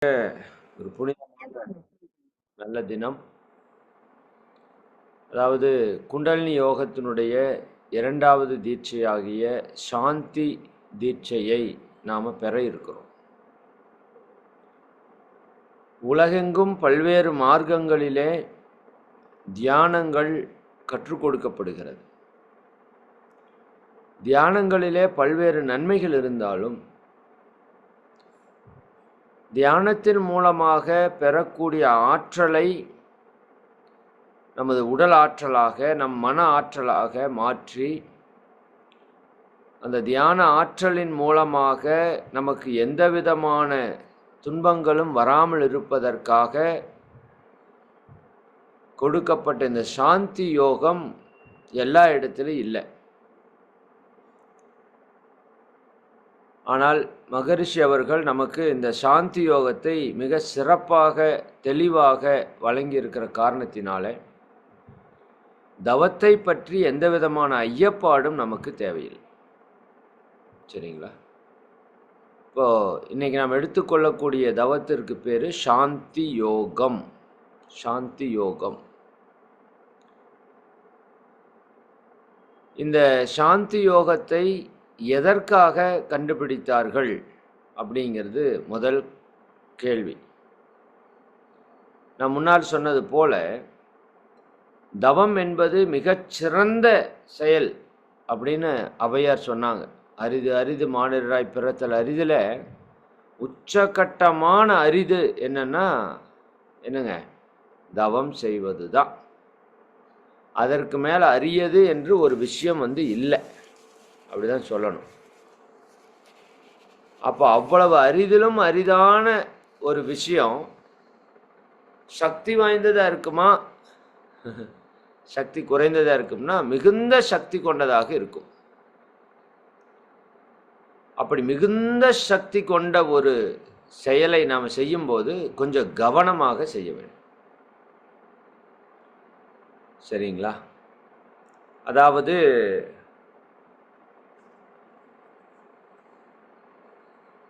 ஒரு புனிதமான நல்ல தினம். அதாவது குண்டலினி யோகத்தினுடைய 2வது தீட்சையாகிய சாந்தி தீட்சையை நாம பெற இருக்கிறோம். உலகெங்கும் பல்வேறு மார்க்கங்களிலே தியானங்கள் கற்றுக் கொடுக்கப்படுகிறது. தியானங்களிலே பல்வேறு நன்மைகள் இருந்தாலும் தியானத்தின் மூலமாக பெறக்கூடிய ஆற்றலை நமது உடல் ஆற்றலாக, நம் மன ஆற்றலாக மாற்றி அந்த தியான ஆற்றலின் மூலமாக நமக்கு எந்த விதமான துன்பங்களும் வராமல் இருப்பதற்காக கொடுக்கப்பட்ட இந்த சாந்தி யோகம் எல்லா இடத்திலும் இல்லை. ஆனால் மகரிஷி அவர்கள் நமக்கு இந்த சாந்தி யோகத்தை மிக சிறப்பாக தெளிவாக வழங்கியிருக்கிற காரணத்தினால தவத்தை பற்றி எந்த விதமான ஐயப்பாடும் நமக்கு தேவையில்லை. சரிங்களா? இப்போ இன்னைக்கு நாம் எடுத்துக்கொள்ளக்கூடிய தவத்திற்கு பேரு சாந்தி யோகம். சாந்தி யோகம். இந்த சாந்தி யோகத்தை எதற்காக கண்டுபிடித்தார்கள் அப்படிங்கிறது முதல் கேள்வி. நான் முன்னால் சொன்னது போல தவம் என்பது மிகச்சிறந்த செயல் அப்படின்னு ஔவையார் சொன்னாங்க. அரிது அரிது மானிடராய் பிறத்தல் அரிதில் உச்சகட்டமான அரிது என்னங்க, தவம் செய்வது தான். அதற்கு மேலே அரியது என்று ஒரு விஷயம் இல்லை, அப்படிதான் சொல்லணும். அப்போ அவ்வளவு அரிதிலும் அரிதான ஒரு விஷயம் சக்தி வாய்ந்ததாக இருக்குமா, சக்தி குறைந்ததாக இருக்கும்னா மிகுந்த சக்தி கொண்டதாக இருக்கும். அப்படி மிகுந்த சக்தி கொண்ட ஒரு செயலை நாம் செய்யும்போது கொஞ்சம் கவனமாக செய்ய வேண்டும். சரிங்களா? அதாவது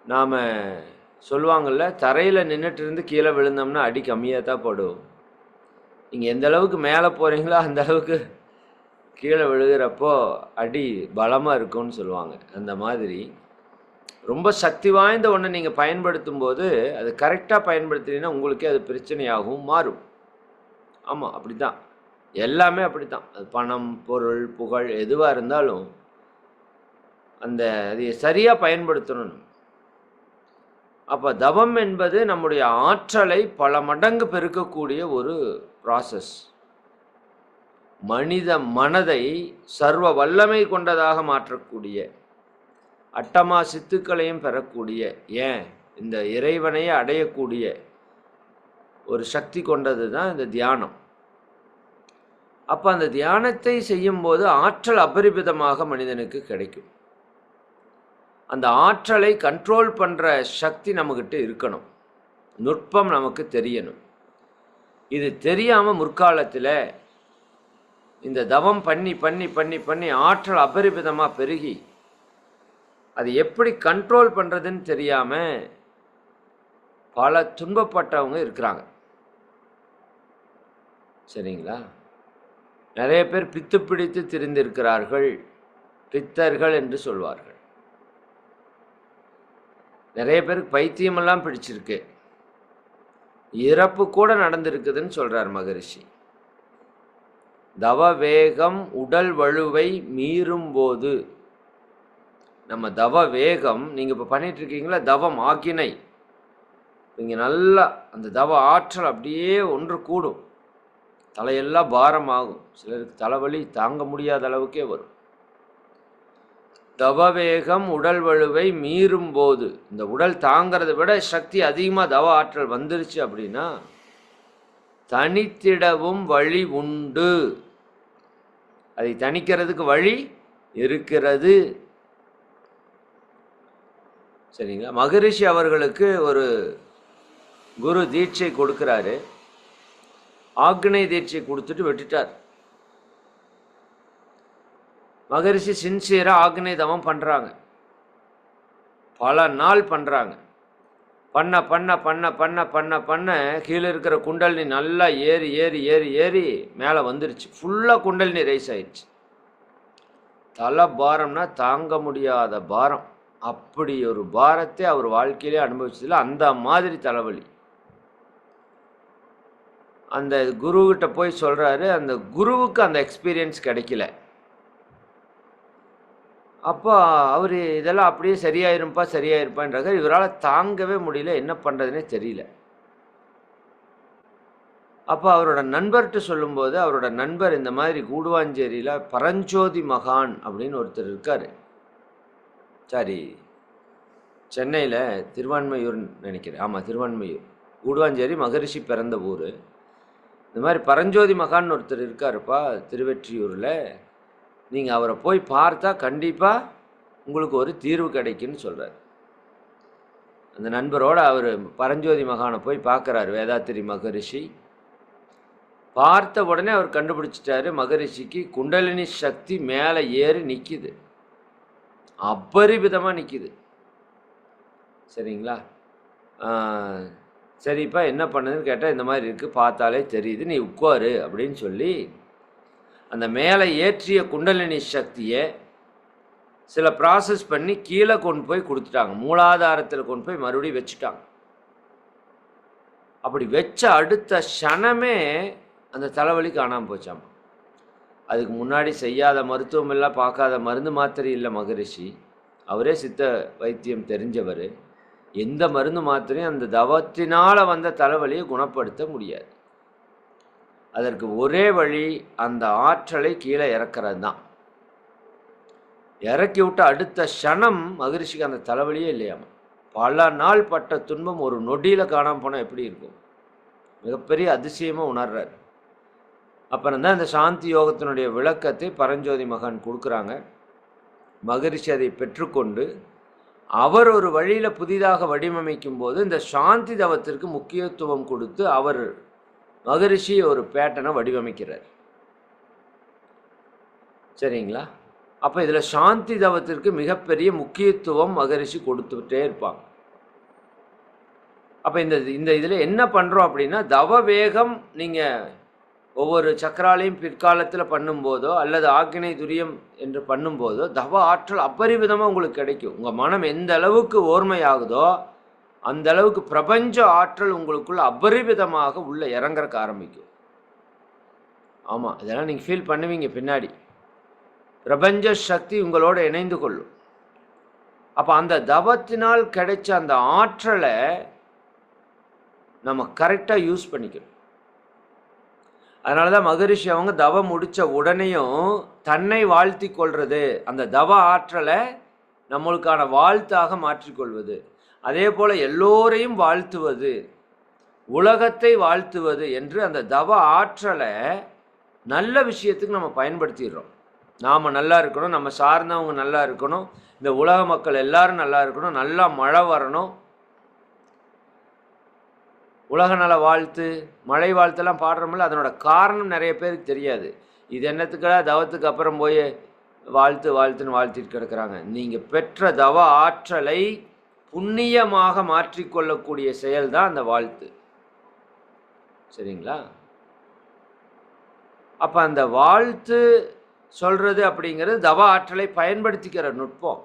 நாம் சொல்லுவாங்கள்ல, தரையில் நின்றுட்டு இருந்து கீழே விழுந்தோம்னா அடி கம்மியாக தான் படும். நீங்கள் எந்த அளவுக்கு மேலே போகிறீங்களோ அந்த அளவுக்கு கீழே விழுகிறப்போ அடி பலமாக இருக்கும்னு சொல்லுவாங்க. அந்த மாதிரி ரொம்ப சக்தி வாய்ந்த ஒன்று நீங்கள் பயன்படுத்தும் போது அது கரெக்டாக பயன்படுத்தினீங்கன்னா உங்களுக்கே அது பிரச்சனையாகவும் மாறும். ஆமாம், அப்படி தான். எல்லாமே அப்படி தான். அது பணம், பொருள், புகழ் எதுவாக இருந்தாலும் அதை சரியாக பயன்படுத்தணும். அப்போ தவம் என்பது நம்முடைய ஆற்றலை பல மடங்கு பெருக்கக்கூடிய ஒரு ப்ராசஸ். மனித மனதை சர்வ வல்லமை கொண்டதாக மாற்றக்கூடிய, அட்டமா சித்துக்களையும் பெறக்கூடிய, ஏன் இந்த இறைவனையே அடையக்கூடிய ஒரு சக்தி கொண்டது தான் இந்த தியானம். அப்போ அந்த தியானத்தை செய்யும்போது ஆற்றல் அபரிமிதமாக மனிதனுக்கு கிடைக்கும். அந்த ஆற்றலை கண்ட்ரோல் பண்ணுற சக்தி நம்மக்கிட்ட இருக்கணும். நுட்பம் நமக்கு தெரியணும். இது தெரியாமல் முற்காலத்தில் இந்த தவம் பண்ணி பண்ணி பண்ணி பண்ணி ஆற்றல் அபரிமிதமாக பெருகி அது எப்படி கண்ட்ரோல் பண்ணுறதுன்னு தெரியாமல் பல துன்பப்பட்டவங்க இருக்கிறாங்க. சரிங்களா? நிறைய பேர் பித்து பிடித்து திரிந்திருக்கிறார்கள், பித்தர்கள் என்று சொல்வார்கள். நிறைய பேருக்கு பைத்தியமெல்லாம் பிடிச்சிருக்கு, இறப்பு கூட நடந்திருக்குதுன்னு சொல்றார் மகரிஷி. தவ வேகம் உடல் வலுவை மீறும் போது, நம்ம தவ வேகம், நீங்கள் இப்போ பண்ணிட்டு இருக்கீங்களா தவம் ஆக்கினை, நீங்கள் நல்லா அந்த தவ ஆற்றல் அப்படியே ஒன்று கூடும், தலையெல்லாம் பாரமாகும். சிலருக்கு தலைவலி தாங்க முடியாத அளவுக்கே வரும். தவவேகம் உடல் வலுவை மீறும் போது, இந்த உடல் தாங்கிறத விட சக்தி அதிகமாக தவ ஆற்றல் வந்துருச்சு அப்படின்னா தனித்திடவும் வழி உண்டு. அதை தணிக்கிறதுக்கு வழி இருக்கிறது. சரிங்களா? மகரிஷி அவர்களுக்கு ஒரு குரு தீட்சை கொடுக்கிறாரு. ஆக்னை தீட்சை கொடுத்துட்டு விட்டுட்டார். மகரிஷி சின்சியராக ஆக்னை தவம் பண்ணுறாங்க, பல நாள் பண்ணுறாங்க. பண்ண பண்ண பண்ண பண்ண பண்ண பண்ண கீழே இருக்கிற குண்டலினி நல்லா ஏறி ஏறி ஏறி ஏறி மேலே வந்துருச்சு. ஃபுல்லாக குண்டலினி ரைஸ் ஆயிடுச்சு. தலை பாரம்னா தாங்க முடியாத பாரம். அப்படி ஒரு பாரத்தை அவர் வாழ்க்கையிலே அனுபவிச்சதில்லை. அந்த மாதிரி தலைவலி. அந்த குருக்கிட்ட போய் சொல்கிறாரு. அந்த குருவுக்கு அந்த எக்ஸ்பீரியன்ஸ் கிடைக்கல. அப்போ அவர் இதெல்லாம் அப்படியே சரியாயிருப்பான்றாங்க. இவரால் தாங்கவே முடியல, என்ன பண்ணுறதுனே தெரியல. அப்போ அவரோட நண்பர்கிட்ட சொல்லும்போது, அவரோட நண்பர் இந்த மாதிரி கூடுவாஞ்சேரியில் பரஞ்சோதி மகான் அப்படின்னு ஒருத்தர் இருக்கார். சாரி, சென்னையில் திருவான்மையூர்னு நினைக்கிறேன். ஆமாம், திருவான்மையூர். கூடுவாஞ்சேரி மகரிஷி பிறந்த ஊர். இந்த மாதிரி பரஞ்சோதி மகான் ஒருத்தர் இருக்காருப்பா திருவெற்றியூரில். நீங்கள் அவரை போய் பார்த்தா கண்டிப்பாக உங்களுக்கு ஒரு தீர்வு கிடைக்குன்னு சொல்கிறார். அந்த நண்பரோடு அவர் பரஞ்சோதி மகானை போய் பார்க்குறாரு. வேதாத்திரி மகரிஷி பார்த்த உடனே அவர் கண்டுபிடிச்சிட்டாரு, மகரிஷிக்கு குண்டலினி சக்தி மேலே ஏறி நிற்கிது, அபரிவிதமாக நிற்கிது. சரிங்களா? சரிப்பா என்ன பண்ணுதுன்னு கேட்டால், இந்த மாதிரி இருக்குது, பார்த்தாலே தெரியுது, நீ உட்காரு அப்படின்னு சொல்லி அந்த மேலே ஏற்றிய குண்டலினி சக்தியை சில ப்ராசஸ் பண்ணி கீழே கொண்டு போய் கொடுத்துட்டாங்க. மூலாதாரத்தில் கொண்டு போய் மறுபடியும் வச்சுட்டாங்க. அப்படி வச்ச அடுத்த க்ஷணமே அந்த தலைவலி காணாமல் போச்சாம். அதுக்கு முன்னாடி செய்யாத மருத்துவம் இல்லை, பார்க்காத மருந்து மாத்திரை இல்லை மகரிஷி. அவரே சித்த வைத்தியம் தெரிஞ்சவர். எந்த மருந்து மாத்திரையும் அந்த தவத்தினால் வந்த தலைவலியை குணப்படுத்த முடியாது. அதற்கு ஒரே வழி அந்த ஆற்றலை கீழே இறக்கிறது தான். இறக்கி விட்டு அடுத்த க்ஷணம் மகரிஷிக்கு அந்த தலைவலியே இல்லையாமா. பல நாள் பட்ட துன்பம் ஒரு நொடியில் காணாமல் போனால் எப்படி இருக்கும்? மிகப்பெரிய அதிசயமாக உணர்றார். அப்புறம் தான் இந்த சாந்தி யோகத்தினுடைய விளக்கத்தை பரஞ்சோதி மகான் கொடுக்குறாங்க. மகரிஷி அதை பெற்றுக்கொண்டு அவர் ஒரு வழியில் புதிதாக வடிவமைக்கும் போது இந்த சாந்தி தவத்திற்கு முக்கியத்துவம் கொடுத்து அவர் மகரிஷி ஒரு பேட்டனை வடிவமைக்கிறார். சரிங்களா? அப்போ இதில் சாந்தி தவத்திற்கு மிகப்பெரிய முக்கியத்துவம் மகரிஷி கொடுத்துட்டே இருப்பாங்க. அப்போ இந்த இதில் என்ன பண்ணுறோம் அப்படின்னா, தவ வேகம் நீங்கள் ஒவ்வொரு சக்கராலையும் பிற்காலத்தில் பண்ணும்போதோ அல்லது ஆக்கினை துரியம் என்று பண்ணும்போதோ தவ ஆற்றல் அபரிவிதமாக உங்களுக்கு கிடைக்கும். உங்கள் மனம் எந்த அளவுக்கு ஓர்மையாகுதோ அந்த அளவுக்கு பிரபஞ்ச ஆற்றல் உங்களுக்குள்ள அபரிவிதமாக உள்ள இறங்குறக்க ஆரம்பிக்கும். ஆமாம், இதெல்லாம் நீங்கள் ஃபீல் பண்ணுவீங்க பின்னாடி. பிரபஞ்ச சக்தி உங்களோட இணைந்து கொள்ளும். அப்போ அந்த தவத்தினால் கிடைச்ச அந்த ஆற்றலை நம்ம கரெக்டாக யூஸ் பண்ணிக்கணும். அதனால தான் மகரிஷி அவங்க தவம் முடித்த உடனேயும் தன்னை வாழ்த்தி கொள்வது, அந்த தவ ஆற்றலை நம்மளுக்கான வாழ்த்தாக மாற்றிக்கொள்வது, அதே போல் எல்லோரையும் வாழ்த்துவது, உலகத்தை வாழ்த்துவது என்று அந்த தவ ஆற்றலை நல்ல விஷயத்துக்கு நம்ம பயன்படுத்திடுறோம். நாம் நல்லா இருக்கணும், நம்ம சார்ந்தவங்க நல்லா இருக்கணும், இந்த உலக மக்கள் எல்லாரும் நல்லா இருக்கணும், நல்லா மழை வரணும், உலக நல வாழ்த்து, மழை வாழ்த்தெல்லாம் பாடுறோமில்ல, அதனோட காரணம் நிறைய பேருக்கு தெரியாது. இது என்னத்துக்காக தவத்துக்கு அப்புறம் போய் வாழ்த்துன்னு வாழ்த்திட்டு கிடக்குறாங்க. நீங்கள் பெற்ற தவ ஆற்றலை புண்ணியமாக மாற்றிக்கொள்ளக்கூடிய செயல் தான் அந்த வாழ்த்து. சரிங்களா? அப்போ அந்த வாழ்த்து சொல்கிறது அப்படிங்கிறது தவ ஆற்றலை பயன்படுத்திக்கிற நுட்பம்.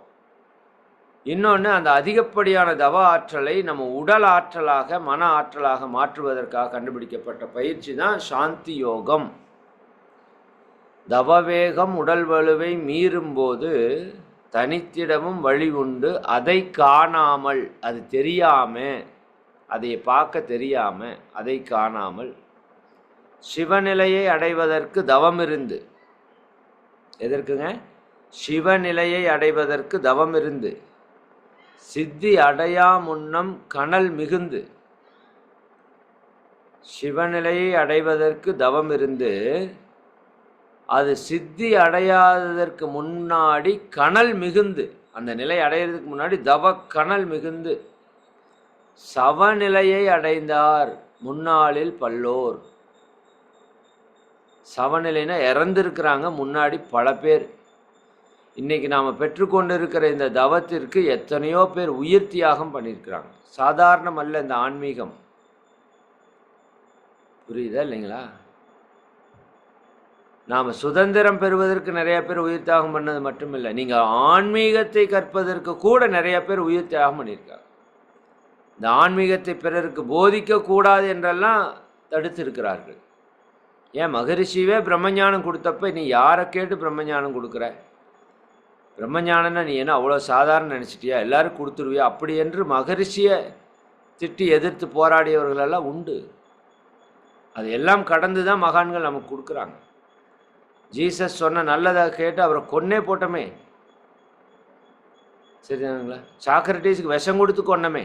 இன்னொன்று, அந்த அதிகப்படியான தவ ஆற்றலை நம்ம உடல் ஆற்றலாக மன ஆற்றலாக மாற்றுவதற்காக கண்டுபிடிக்கப்பட்ட பயிற்சி தான் சாந்தி யோகம். தவவேகம் உடல் வலுவை மீறும்போது தனித்திடமும் வழி உண்டு, அதை காணாமல், அது தெரியாமல், அதை பார்க்க தெரியாமல், அதை காணாமல் சிவநிலையை அடைவதற்கு தவம் இருந்து. எதற்குங்க? சிவநிலையை அடைவதற்கு தவம் இருந்து சித்தி அடையா முன்னம் கனல் மிகுந்து. சிவநிலையை அடைவதற்கு தவம் இருந்து அது சித்தி அடையாததற்கு முன்னாடி கனல் மிகுந்து, அந்த நிலை அடையிறதுக்கு முன்னாடி தவ கனல் மிகுந்து சவநிலையை அடைந்தார் முன்னாளில் பல்லோர். சவநிலைனா இறந்துருக்கிறாங்க முன்னாடி பல பேர். இன்றைக்கி நாம் பெற்றுக்கொண்டு இருக்கிற இந்த தவத்திற்கு எத்தனையோ பேர் உயிர் தியாகம் பண்ணியிருக்கிறாங்க. சாதாரணம் அல்ல இந்த ஆன்மீகம். புரியுதா இல்லைங்களா? நாம் சுதந்திரம் பெறுவதற்கு நிறைய பேர் உயிர் தியாகம் பண்ணது மட்டும் இல்லை, நீங்கள் ஆன்மீகத்தை கற்பதற்கு கூட நிறைய பேர் உயிர் தியாகம் பண்ணியிருக்காங்க. இந்த ஆன்மீகத்தை பிறருக்கு போதிக்கக்கூடாது என்றெல்லாம் தடுத்திருக்கிறார்கள். ஏன் மகரிஷியே பிரம்மஞானம் கொடுத்தப்ப நீ யாரை கேட்டு பிரம்மஞானம் கொடுக்குற? பிரம்மஞானம்னா நீ என்ன அவ்வளோ சாதாரண நினச்சிட்டியா? எல்லாரும் கொடுத்துருவியா? அப்படி என்று மகரிஷியை திட்டி எதிர்த்து போராடியவர்களெல்லாம் உண்டு. அது எல்லாம் கடந்து தான் மகான்கள் நமக்கு கொடுக்குறாங்க. ஜீசஸ் சொன்ன நல்லதாக கேட்டு அவரை கொன்னே போட்டோமே, சரிதானுங்களா? சாக்ரட்டிஸுக்கு விஷம் கொடுத்து கொன்னமே.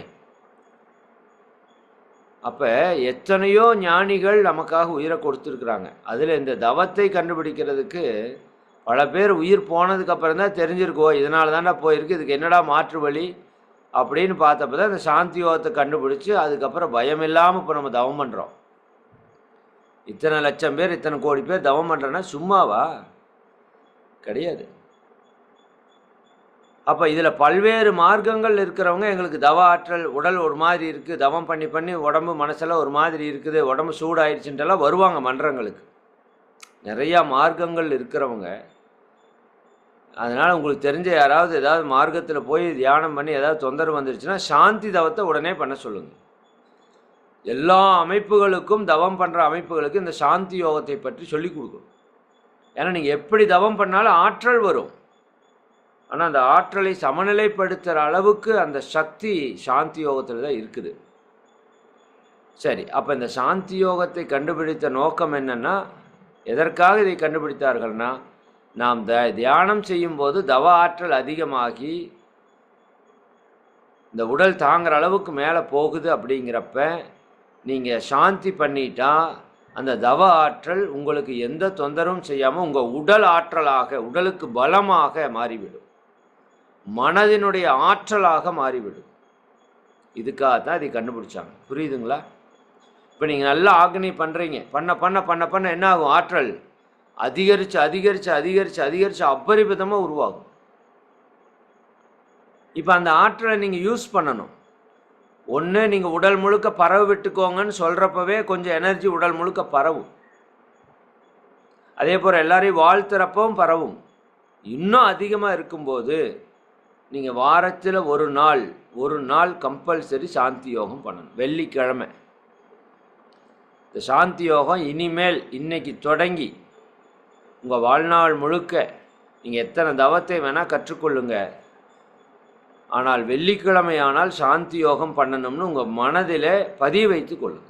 அப்போ எத்தனையோ ஞானிகள் நமக்காக உயிரை கொடுத்துருக்குறாங்க. அதில் இந்த தவத்தை கண்டுபிடிக்கிறதுக்கு பல பேர் உயிர் போனதுக்கப்புறம் தான் தெரிஞ்சிருக்கோ, இதனால தானே போயிருக்கு, இதுக்கு என்னடா மாற்று வழி அப்படின்னு பார்த்தப்ப தான் இந்த சாந்தி யோகத்தை கண்டுபிடிச்சி அதுக்கப்புறம் பயம் இல்லாமல் இப்போ நம்ம தவம் பண்ணுறோம். இத்தனை லட்சம் பேர் இத்தனை கோடி பேர் தவம் பண்ணுறேன்னா சும்மாவா? கிடையாது. அப்போ இதில் பல்வேறு மார்க்கங்கள் இருக்கிறவங்க எங்களுக்கு தவ ஆற்றல், உடல் ஒரு மாதிரி இருக்குது, தவம் பண்ணி பண்ணி உடம்பு மனசெல்லாம் ஒரு மாதிரி இருக்குது, உடம்பு சூடாயிடுச்சுன்ட்டெல்லாம் வருவாங்க மன்றங்களுக்கு. நிறையா மார்க்கங்கள் இருக்கிறவங்க. அதனால் உங்களுக்கு தெரிஞ்ச யாராவது ஏதாவது மார்க்கத்தில் போய் தியானம் பண்ணி ஏதாவது தொந்தரவு வந்துருச்சுன்னா சாந்தி தவத்தை உடனே பண்ண சொல்லுங்கள். எல்லா அமைப்புகளுக்கும், தவம் பண்ணுற அமைப்புகளுக்கு இந்த சாந்தி யோகத்தை பற்றி சொல்லிக் கொடுக்கணும். ஏன்னா நீங்கள் எப்படி தவம் பண்ணாலும் ஆற்றல் வரும். ஆனால் அந்த ஆற்றலை சமநிலைப்படுத்துகிற அளவுக்கு அந்த சக்தி சாந்தி யோகத்தில் தான் இருக்குது. சரி, அப்போ இந்த சாந்தி யோகத்தை கண்டுபிடித்த நோக்கம் என்னென்னா, எதற்காக இதை கண்டுபிடித்தார்கள்னா, நாம் தியானம் செய்யும்போது தவ ஆற்றல் அதிகமாகி இந்த உடல் தாங்குற அளவுக்கு மேலே போகுது. அப்படிங்கிறப்ப நீங்கள் சாந்தி பண்ணிட்டா அந்த தவ ஆற்றல் உங்களுக்கு எந்த தொந்தரவும் செய்யாமல் உங்கள் உடல் ஆற்றலாக, உடலுக்கு பலமாக மாறிவிடும், மனதினுடைய ஆற்றலாக மாறிவிடும். இதுக்காகத்தான் இதை கண்டுபிடிச்சாங்க. புரியுதுங்களா? இப்போ நீங்கள் நல்லா ஆக்னி பண்ணுறீங்க, பண்ண பண்ண பண்ண பண்ண என்ன ஆகும்? ஆற்றல் அதிகரித்து அதிகரித்து அதிகரித்து அதிகரித்து அபரிமிதமாக உருவாகும். இப்போ அந்த ஆற்றலை நீங்கள் யூஸ் பண்ணணும். ஒன்று, நீங்கள் உடல் முழுக்க பரவ விட்டுக்கோங்கன்னு சொல்கிறப்பவே கொஞ்சம் எனர்ஜி உடல் முழுக்க பரவும். அதே போல் எல்லாரையும் வாழ்த்துறப்பவும் பரவும். இன்னும் அதிகமாக இருக்கும்போது நீங்கள் வாரத்தில் ஒரு நாள் கம்பல்சரி சாந்தி யோகம் பண்ணணும். வெள்ளிக்கிழமை இந்த சாந்தி யோகம் இனிமேல் இன்னைக்கு தொடங்கி உங்கள் வாழ்நாள் முழுக்க நீங்கள் எத்தனை தவத்தை வேணால் கற்றுக்கொள்ளுங்க. ஆனால் வெள்ளிக்கிழமை ஆனால் சாந்தி யோகம் பண்ணணும்னு உங்கள் மனதில் பதிய வைத்து கொள்ளுங்க.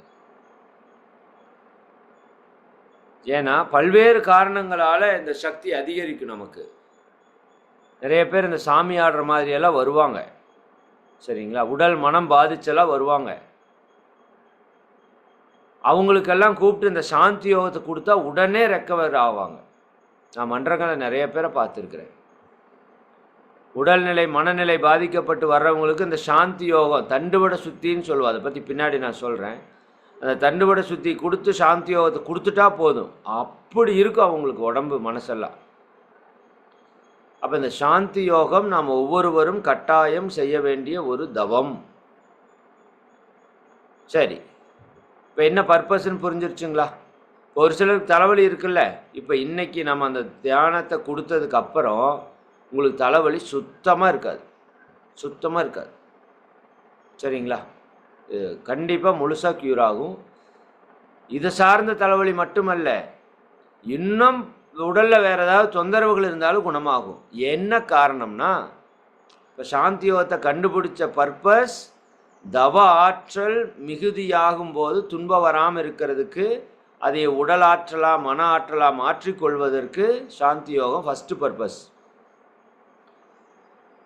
ஏன்னா பல்வேறு காரணங்களால் இந்த சக்தி அதிகரிக்கும். நமக்கு நிறைய பேர் இந்த சாமி ஆடுற மாதிரியெல்லாம் வருவாங்க, சரிங்களா? உடல் மனம் பாதிச்செல்லாம் வருவாங்க. அவங்களுக்கெல்லாம் கூப்பிட்டு இந்த சாந்தி யோகத்தை கொடுத்தா உடனே ரெக்கவர் ஆவாங்க. நான் மன்றங்களை நிறைய பேரை பார்த்துருக்குறேன். உடல்நிலை மனநிலை பாதிக்கப்பட்டு வர்றவங்களுக்கு இந்த சாந்தி யோகம், தண்டுவட சுத்தின்னு சொல்லுவோம், அதை பற்றி பின்னாடி நான் சொல்கிறேன். அந்த தண்டுவட சுத்தி கொடுத்து சாந்தி யோகத்தை கொடுத்துட்டா போதும், அப்படி இருக்கும் அவங்களுக்கு உடம்பு மனசெல்லாம். அப்போ இந்த சாந்தி யோகம் நாம் ஒவ்வொருவரும் கட்டாயம் செய்ய வேண்டிய ஒரு தவம். சரி, இப்போ என்ன பர்பஸ்ன்னு புரிஞ்சிருச்சுங்களா? ஒரு சிலருக்கு தலைவலி இருக்குல்ல, இப்போ இன்றைக்கி நம்ம அந்த தியானத்தை கொடுத்ததுக்கு அப்புறம் உங்களுக்கு தலைவலி சுத்தமாக இருக்காது, சுத்தமாக இருக்காது, சரிங்களா? கண்டிப்பாக முழுசாக க்யூர் ஆகும். இதை சார்ந்த தலைவலி மட்டுமல்ல, இன்னும் உடலில் வேறு ஏதாவது தொந்தரவுகள் இருந்தாலும் குணமாகும். என்ன காரணம்னா, இப்போ சாந்தி யோகத்தை கண்டுபிடிச்ச பர்பஸ் தவ ஆற்றல் மிகுதியாகும் போது துன்பம் வராமல் இருக்கிறதுக்கு, அதை உடல் ஆற்றலாக மன ஆற்றலாக மாற்றிக்கொள்வதற்கு சாந்தி யோகம் ஃபஸ்ட்டு பர்பஸ்.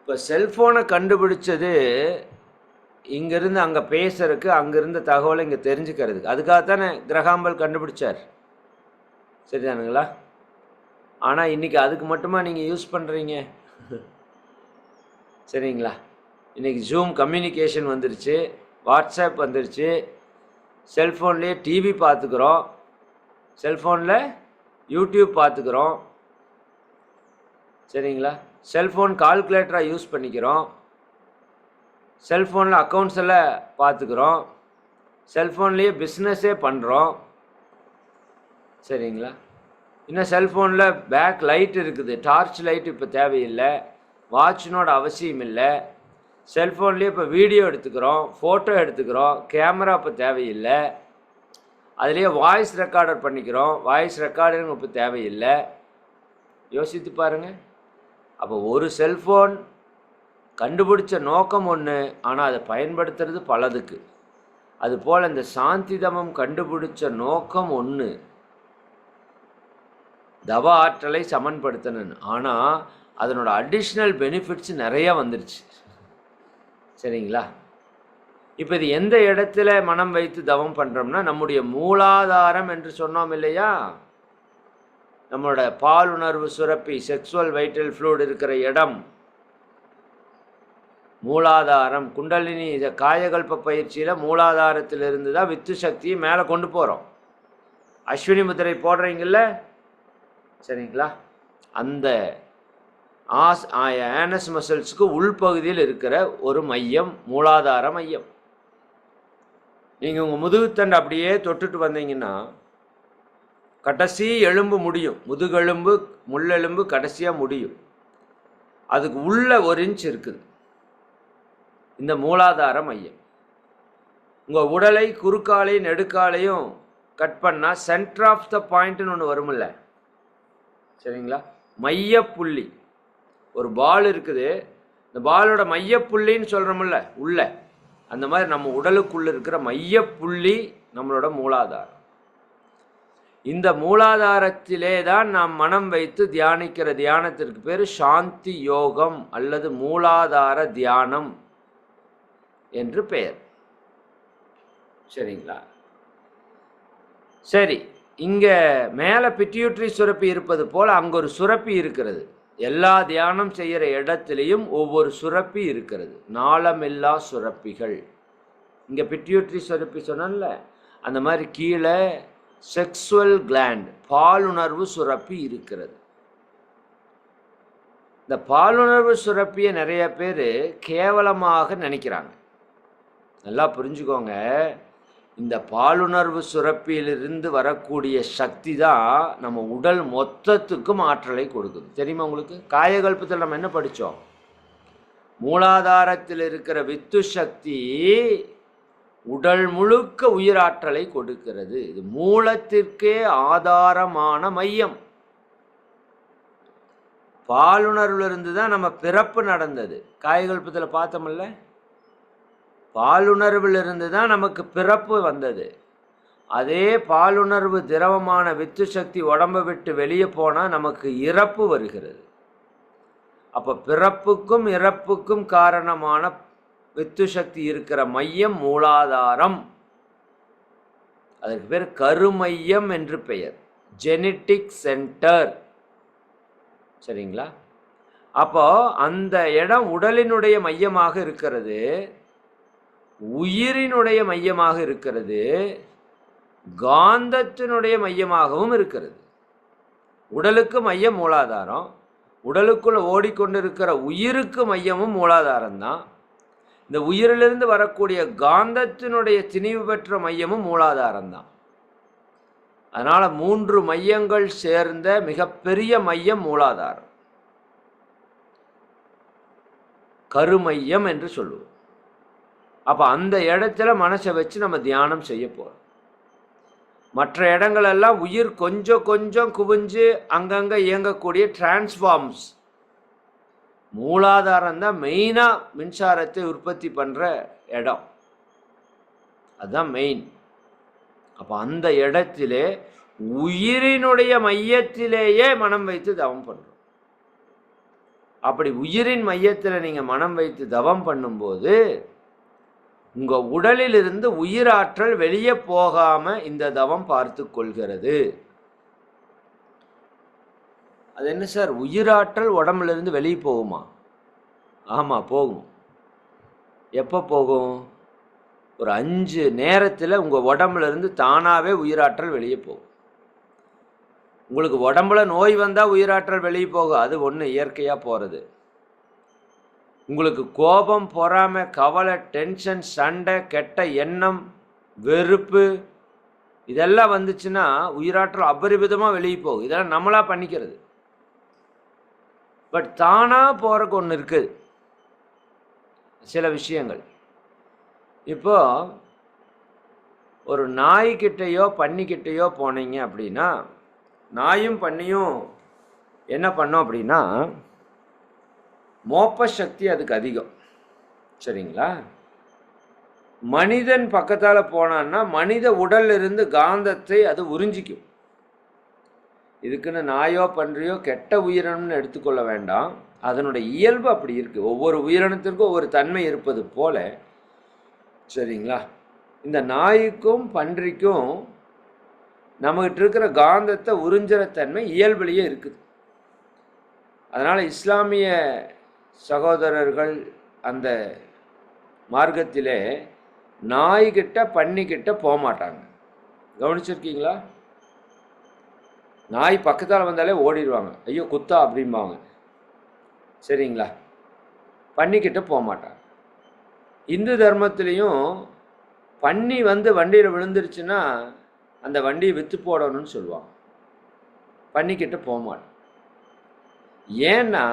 இப்போ செல்ஃபோனை கண்டுபிடிச்சது இங்கேருந்து அங்கே பேசுறதுக்கு, அங்கேருந்து தகவலை இங்கே தெரிஞ்சுக்கிறதுக்கு. அதுக்காகத்தானே கிரகாம்பல் கண்டுபிடிச்சார், சரிதானுங்களா? ஆனால் இன்றைக்கி அதுக்கு மட்டுமா நீங்கள் யூஸ் பண்ணுறீங்க? சரிங்களா? இன்றைக்கி ஜூம் கம்யூனிகேஷன் வந்துருச்சு, வாட்ஸ்அப் வந்துருச்சு, செல்ஃபோன்லேயே டிவி பார்த்துக்கிறோம், செல்ஃபோனில் யூடியூப் பார்த்துக்கிறோம், சரிங்களா? செல்ஃபோன் கால்குலேட்டராக யூஸ் பண்ணிக்கிறோம், செல்ஃபோனில் அக்கௌண்ட்ஸ் எல்லாம் பார்த்துக்கிறோம், செல்ஃபோன்லேயே பிஸ்னஸே பண்ணுறோம். சரிங்களா? இன்னும் செல்ஃபோனில் பேக் லைட் இருக்குது, டார்ச் லைட் இப்போ தேவையில்லை, வாட்சினோட அவசியம் இல்லை. செல்ஃபோன்லேயே இப்போ வீடியோ எடுத்துக்கிறோம், ஃபோட்டோ எடுத்துக்கிறோம், கேமரா இப்போ தேவையில்லை. அதுலேயே வாய்ஸ் ரெக்கார்டர் பண்ணிக்கிறோம், வாய்ஸ் ரெக்கார்டரும் இப்போ தேவையில்லை. யோசித்து பாருங்கள். அப்போ ஒரு செல்ஃபோன் கண்டுபிடிச்ச நோக்கம் ஒன்று, ஆனால் அதை பயன்படுத்துறது பலதுக்கு. அதுபோல் இந்த சாந்தி தவம் கண்டுபிடிச்ச நோக்கம் ஒன்று, தவ ஆற்றலை சமன்படுத்தணும்னு. ஆனால் அதனோட அடிஷ்னல் பெனிஃபிட்ஸ் நிறைய வந்துருச்சு. சரிங்களா? இப்போ இது எந்த இடத்துல மனம் வைத்து தவம் பண்ணுறோம்னா, நம்முடைய மூலாதாரம் என்று சொன்னோம் இல்லையா? நம்மளோட பாலுணர்வு சுரப்பி, செக்ஸுவல் வைட்டல் ஃப்ளூயிட் இருக்கிற இடம் மூலாதாரம். குண்டலினி காயகல்ப பயிற்சியில் மூலாதாரத்திலிருந்து தான் வித்து சக்தியை மேலே கொண்டு போகிறோம். அஸ்வினி முத்திரை போடுறீங்கல்ல, சரிங்களா? அந்த ஆனஸ் மசில்ஸுக்கு உள்பகுதியில் இருக்கிற ஒரு மையம் மூலாதார மையம். நீங்கள் உங்கள் முதுகுத்தண்டு அப்படியே தொட்டுட்டு வந்தீங்கன்னா கடைசி எலும்பு முடியும், முதுகெலும்பு முள்ளெலும்பு கடைசியாக முடியும். அதுக்கு உள்ள 1 இன்ச் இருக்குது இந்த மூலாதார மையம். உங்கள் உடலை குறுக்காலை நெடுக்காலையும் கட் பண்ணால் சென்டர் ஆஃப் த பாயிண்ட்னு ஒன்று வருமில்ல, சரிங்களா? மையப்புள்ளி. ஒரு பால் இருக்குது, இந்த பாலோட மையப்புள்ளின்னு சொல்கிறோமில்ல உள்ள, அந்த மாதிரி நம்ம உடலுக்குள்ளே இருக்கிற மையப்புள்ளி நம்மளோட மூலாதாரம். இந்த மூலாதாரத்திலே தான் நாம் மனம் வைத்து தியானிக்கிற தியானத்திற்கு பேர் சாந்தி யோகம் அல்லது மூலாதார தியானம் என்று பெயர். சரிங்களா? சரி, இங்கே மேலே பிட்யூட்டரி சுரப்பி இருப்பது போல் அங்கே ஒரு சுரப்பி இருக்கிறது. எல்லா தியானம் செய்கிற இடத்துலையும் ஒவ்வொரு சுரப்பி இருக்கிறது, நாளமில்லா சுரப்பிகள். இங்கே பிட்யூட்டரி சுரப்பி சொன்னல, அந்த மாதிரி கீழே செக்ஸுவல் கிளாண்ட் பாலுணர்வு சுரப்பி இருக்கிறது. இந்த பாலுணர்வு சுரப்பியை நிறைய பேர் கேவலமாக நினைக்கிறாங்க. நல்லா புரிஞ்சுக்கோங்க, இந்த பாலுணர்வு சுரப்பியிலிருந்து வரக்கூடிய சக்தி தான் நம்ம உடல் மொத்தத்துக்கும் ஆற்றலை கொடுக்குது. தெரியுமா உங்களுக்கு? காயகல்பத்தில் நம்ம என்ன படித்தோம்? மூலாதாரத்தில் இருக்கிற வித்து சக்தி உடல் முழுக்க உயிராற்றலை கொடுக்கிறது. இது மூலத்திற்கே ஆதாரமான மையம். பாலுணர்விலிருந்து தான் நம்ம பிறப்பு நடந்தது. காயகல்பத்தில் பார்த்தோம்ல, பாலுணர்விலிருந்து தான் நமக்கு பிறப்பு வந்தது. அதே பாலுணர்வு திரவமான வித்து சக்தி உடம்பை விட்டு வெளியே போனால் நமக்கு இறப்பு வருகிறது. அப்போ பிறப்புக்கும் இறப்புக்கும் காரணமான வித்து சக்தி இருக்கிற மையம் மூலாதாரம். அதற்கு பேர் கருமையம் என்று பெயர், ஜெனட்டிக் சென்டர். சரிங்களா? அப்போ அந்த இடம் உடலினுடைய மையமாக இருக்கிறது, உயிரினுடைய மையமாக இருக்கிறது, காந்தத்தினுடைய மையமாகவும் இருக்கிறது. உடலுக்கு மையம் மூலாதாரம், உடலுக்குள்ள ஓடிக்கொண்டிருக்கிற உயிருக்கு மையமும் மூலாதாரம் தான். இந்த உயிரிலிருந்து வரக்கூடிய காந்தத்தினுடைய திணிவு பெற்ற மையமும் மூலாதாரம் தான். அதனால் 3 மையங்கள் சேர்ந்த மிகப்பெரிய மையம் மூலாதாரம், கருமையம் என்று சொல்லுவோம். அப்போ அந்த இடத்துல மனசை வச்சு நம்ம தியானம் செய்ய போகிறோம். மற்ற இடங்களெல்லாம் உயிர் கொஞ்சம் கொஞ்சம் குவிஞ்சு அங்கங்கே இயங்கக்கூடிய டிரான்ஸ்ஃபார்ம்ஸ். மூலாதாரம் தான் மெயினாக மின்சாரத்தை உற்பத்தி பண்ணுற இடம், அதுதான் மெயின். அப்போ அந்த இடத்திலே உயிரினுடைய மையத்திலேயே மனம் வைத்து தவம் பண்ணுறோம். அப்படி உயிரின் மையத்தில் நீங்கள் மனம் வைத்து தவம் பண்ணும்போது உங்கள் உடலிலிருந்து உயிராற்றல் வெளியே போகாமல் இந்த தவம் பார்த்து கொள்கிறது. அது என்ன சார், உயிராற்றல் உடம்புலேருந்து வெளியே போகுமா? ஆமாம், போகும். எப்போ போகும்? ஒரு 5 நேரத்தில் உங்கள் உடம்புலேருந்து தானாகவே உயிராற்றல் வெளியே போகும். உங்களுக்கு உடம்புல நோய் வந்தால் உயிராற்றல் வெளியே போகும், அது ஒன்று இயற்கையாக போகிறது. உங்களுக்கு கோபம், பொறாமை, கவலை, டென்ஷன், சண்டை, கெட்ட எண்ணம், வெறுப்பு இதெல்லாம் வந்துச்சுன்னா உயிராற்றல் அபரிமிதமாக வெளியே போகும். இதெல்லாம் நம்மளாக பண்ணிக்கிறது. பட் தானாக போகிறக்கு ஒன்று இருக்குது, சில விஷயங்கள். இப்போ ஒரு நாய்கிட்டையோ பன்னிக்கிட்டையோ போனீங்க அப்படின்னா, நாயும் பன்னியும் என்ன பண்ணோம் அப்படின்னா, மோப்ப சக்தி அதுக்கு அதிகம், சரிங்களா? மனிதன் பக்கத்தால் போனான்னா மனித உடல்ல இருந்து காந்தத்தை அது உறிஞ்சிக்கும். இதுக்குன்னு நாயோ பன்றியோ கெட்ட உயிரினம்னு எடுத்துக்கொள்ள வேண்டாம், அதனுடைய இயல்பு அப்படி இருக்குது. ஒவ்வொரு உயிரினத்திற்கும் ஒவ்வொரு தன்மை இருப்பது போல, சரிங்களா, இந்த நாய்க்கும் பன்றிக்கும் நம்மகிட்ட இருக்கிற காந்தத்தை உறிஞ்சிற தன்மை இயல்பிலேயே இருக்குது. அதனால் இஸ்லாமிய சகோதரர்கள் அந்த மார்க்கத்திலே நாய்கிட்ட பன்னிக்கிட்ட போக மாட்டாங்க. கவனிச்சிருக்கீங்களா? நாய் பக்கத்தால் வந்தாலே ஓடிடுவாங்க, ஐயோ குத்தா அப்படிம்பாங்க, சரிங்களா? பன்னிக்கிட்ட போக மாட்டாங்க. இந்து தர்மத்திலையும் பன்னி வந்து வண்டியில் விழுந்துருச்சுன்னா அந்த வண்டியை விற்று போடணும்னு சொல்லுவாங்க. பன்னிக்கிட்ட போக மாட்டோம். ஏன்னா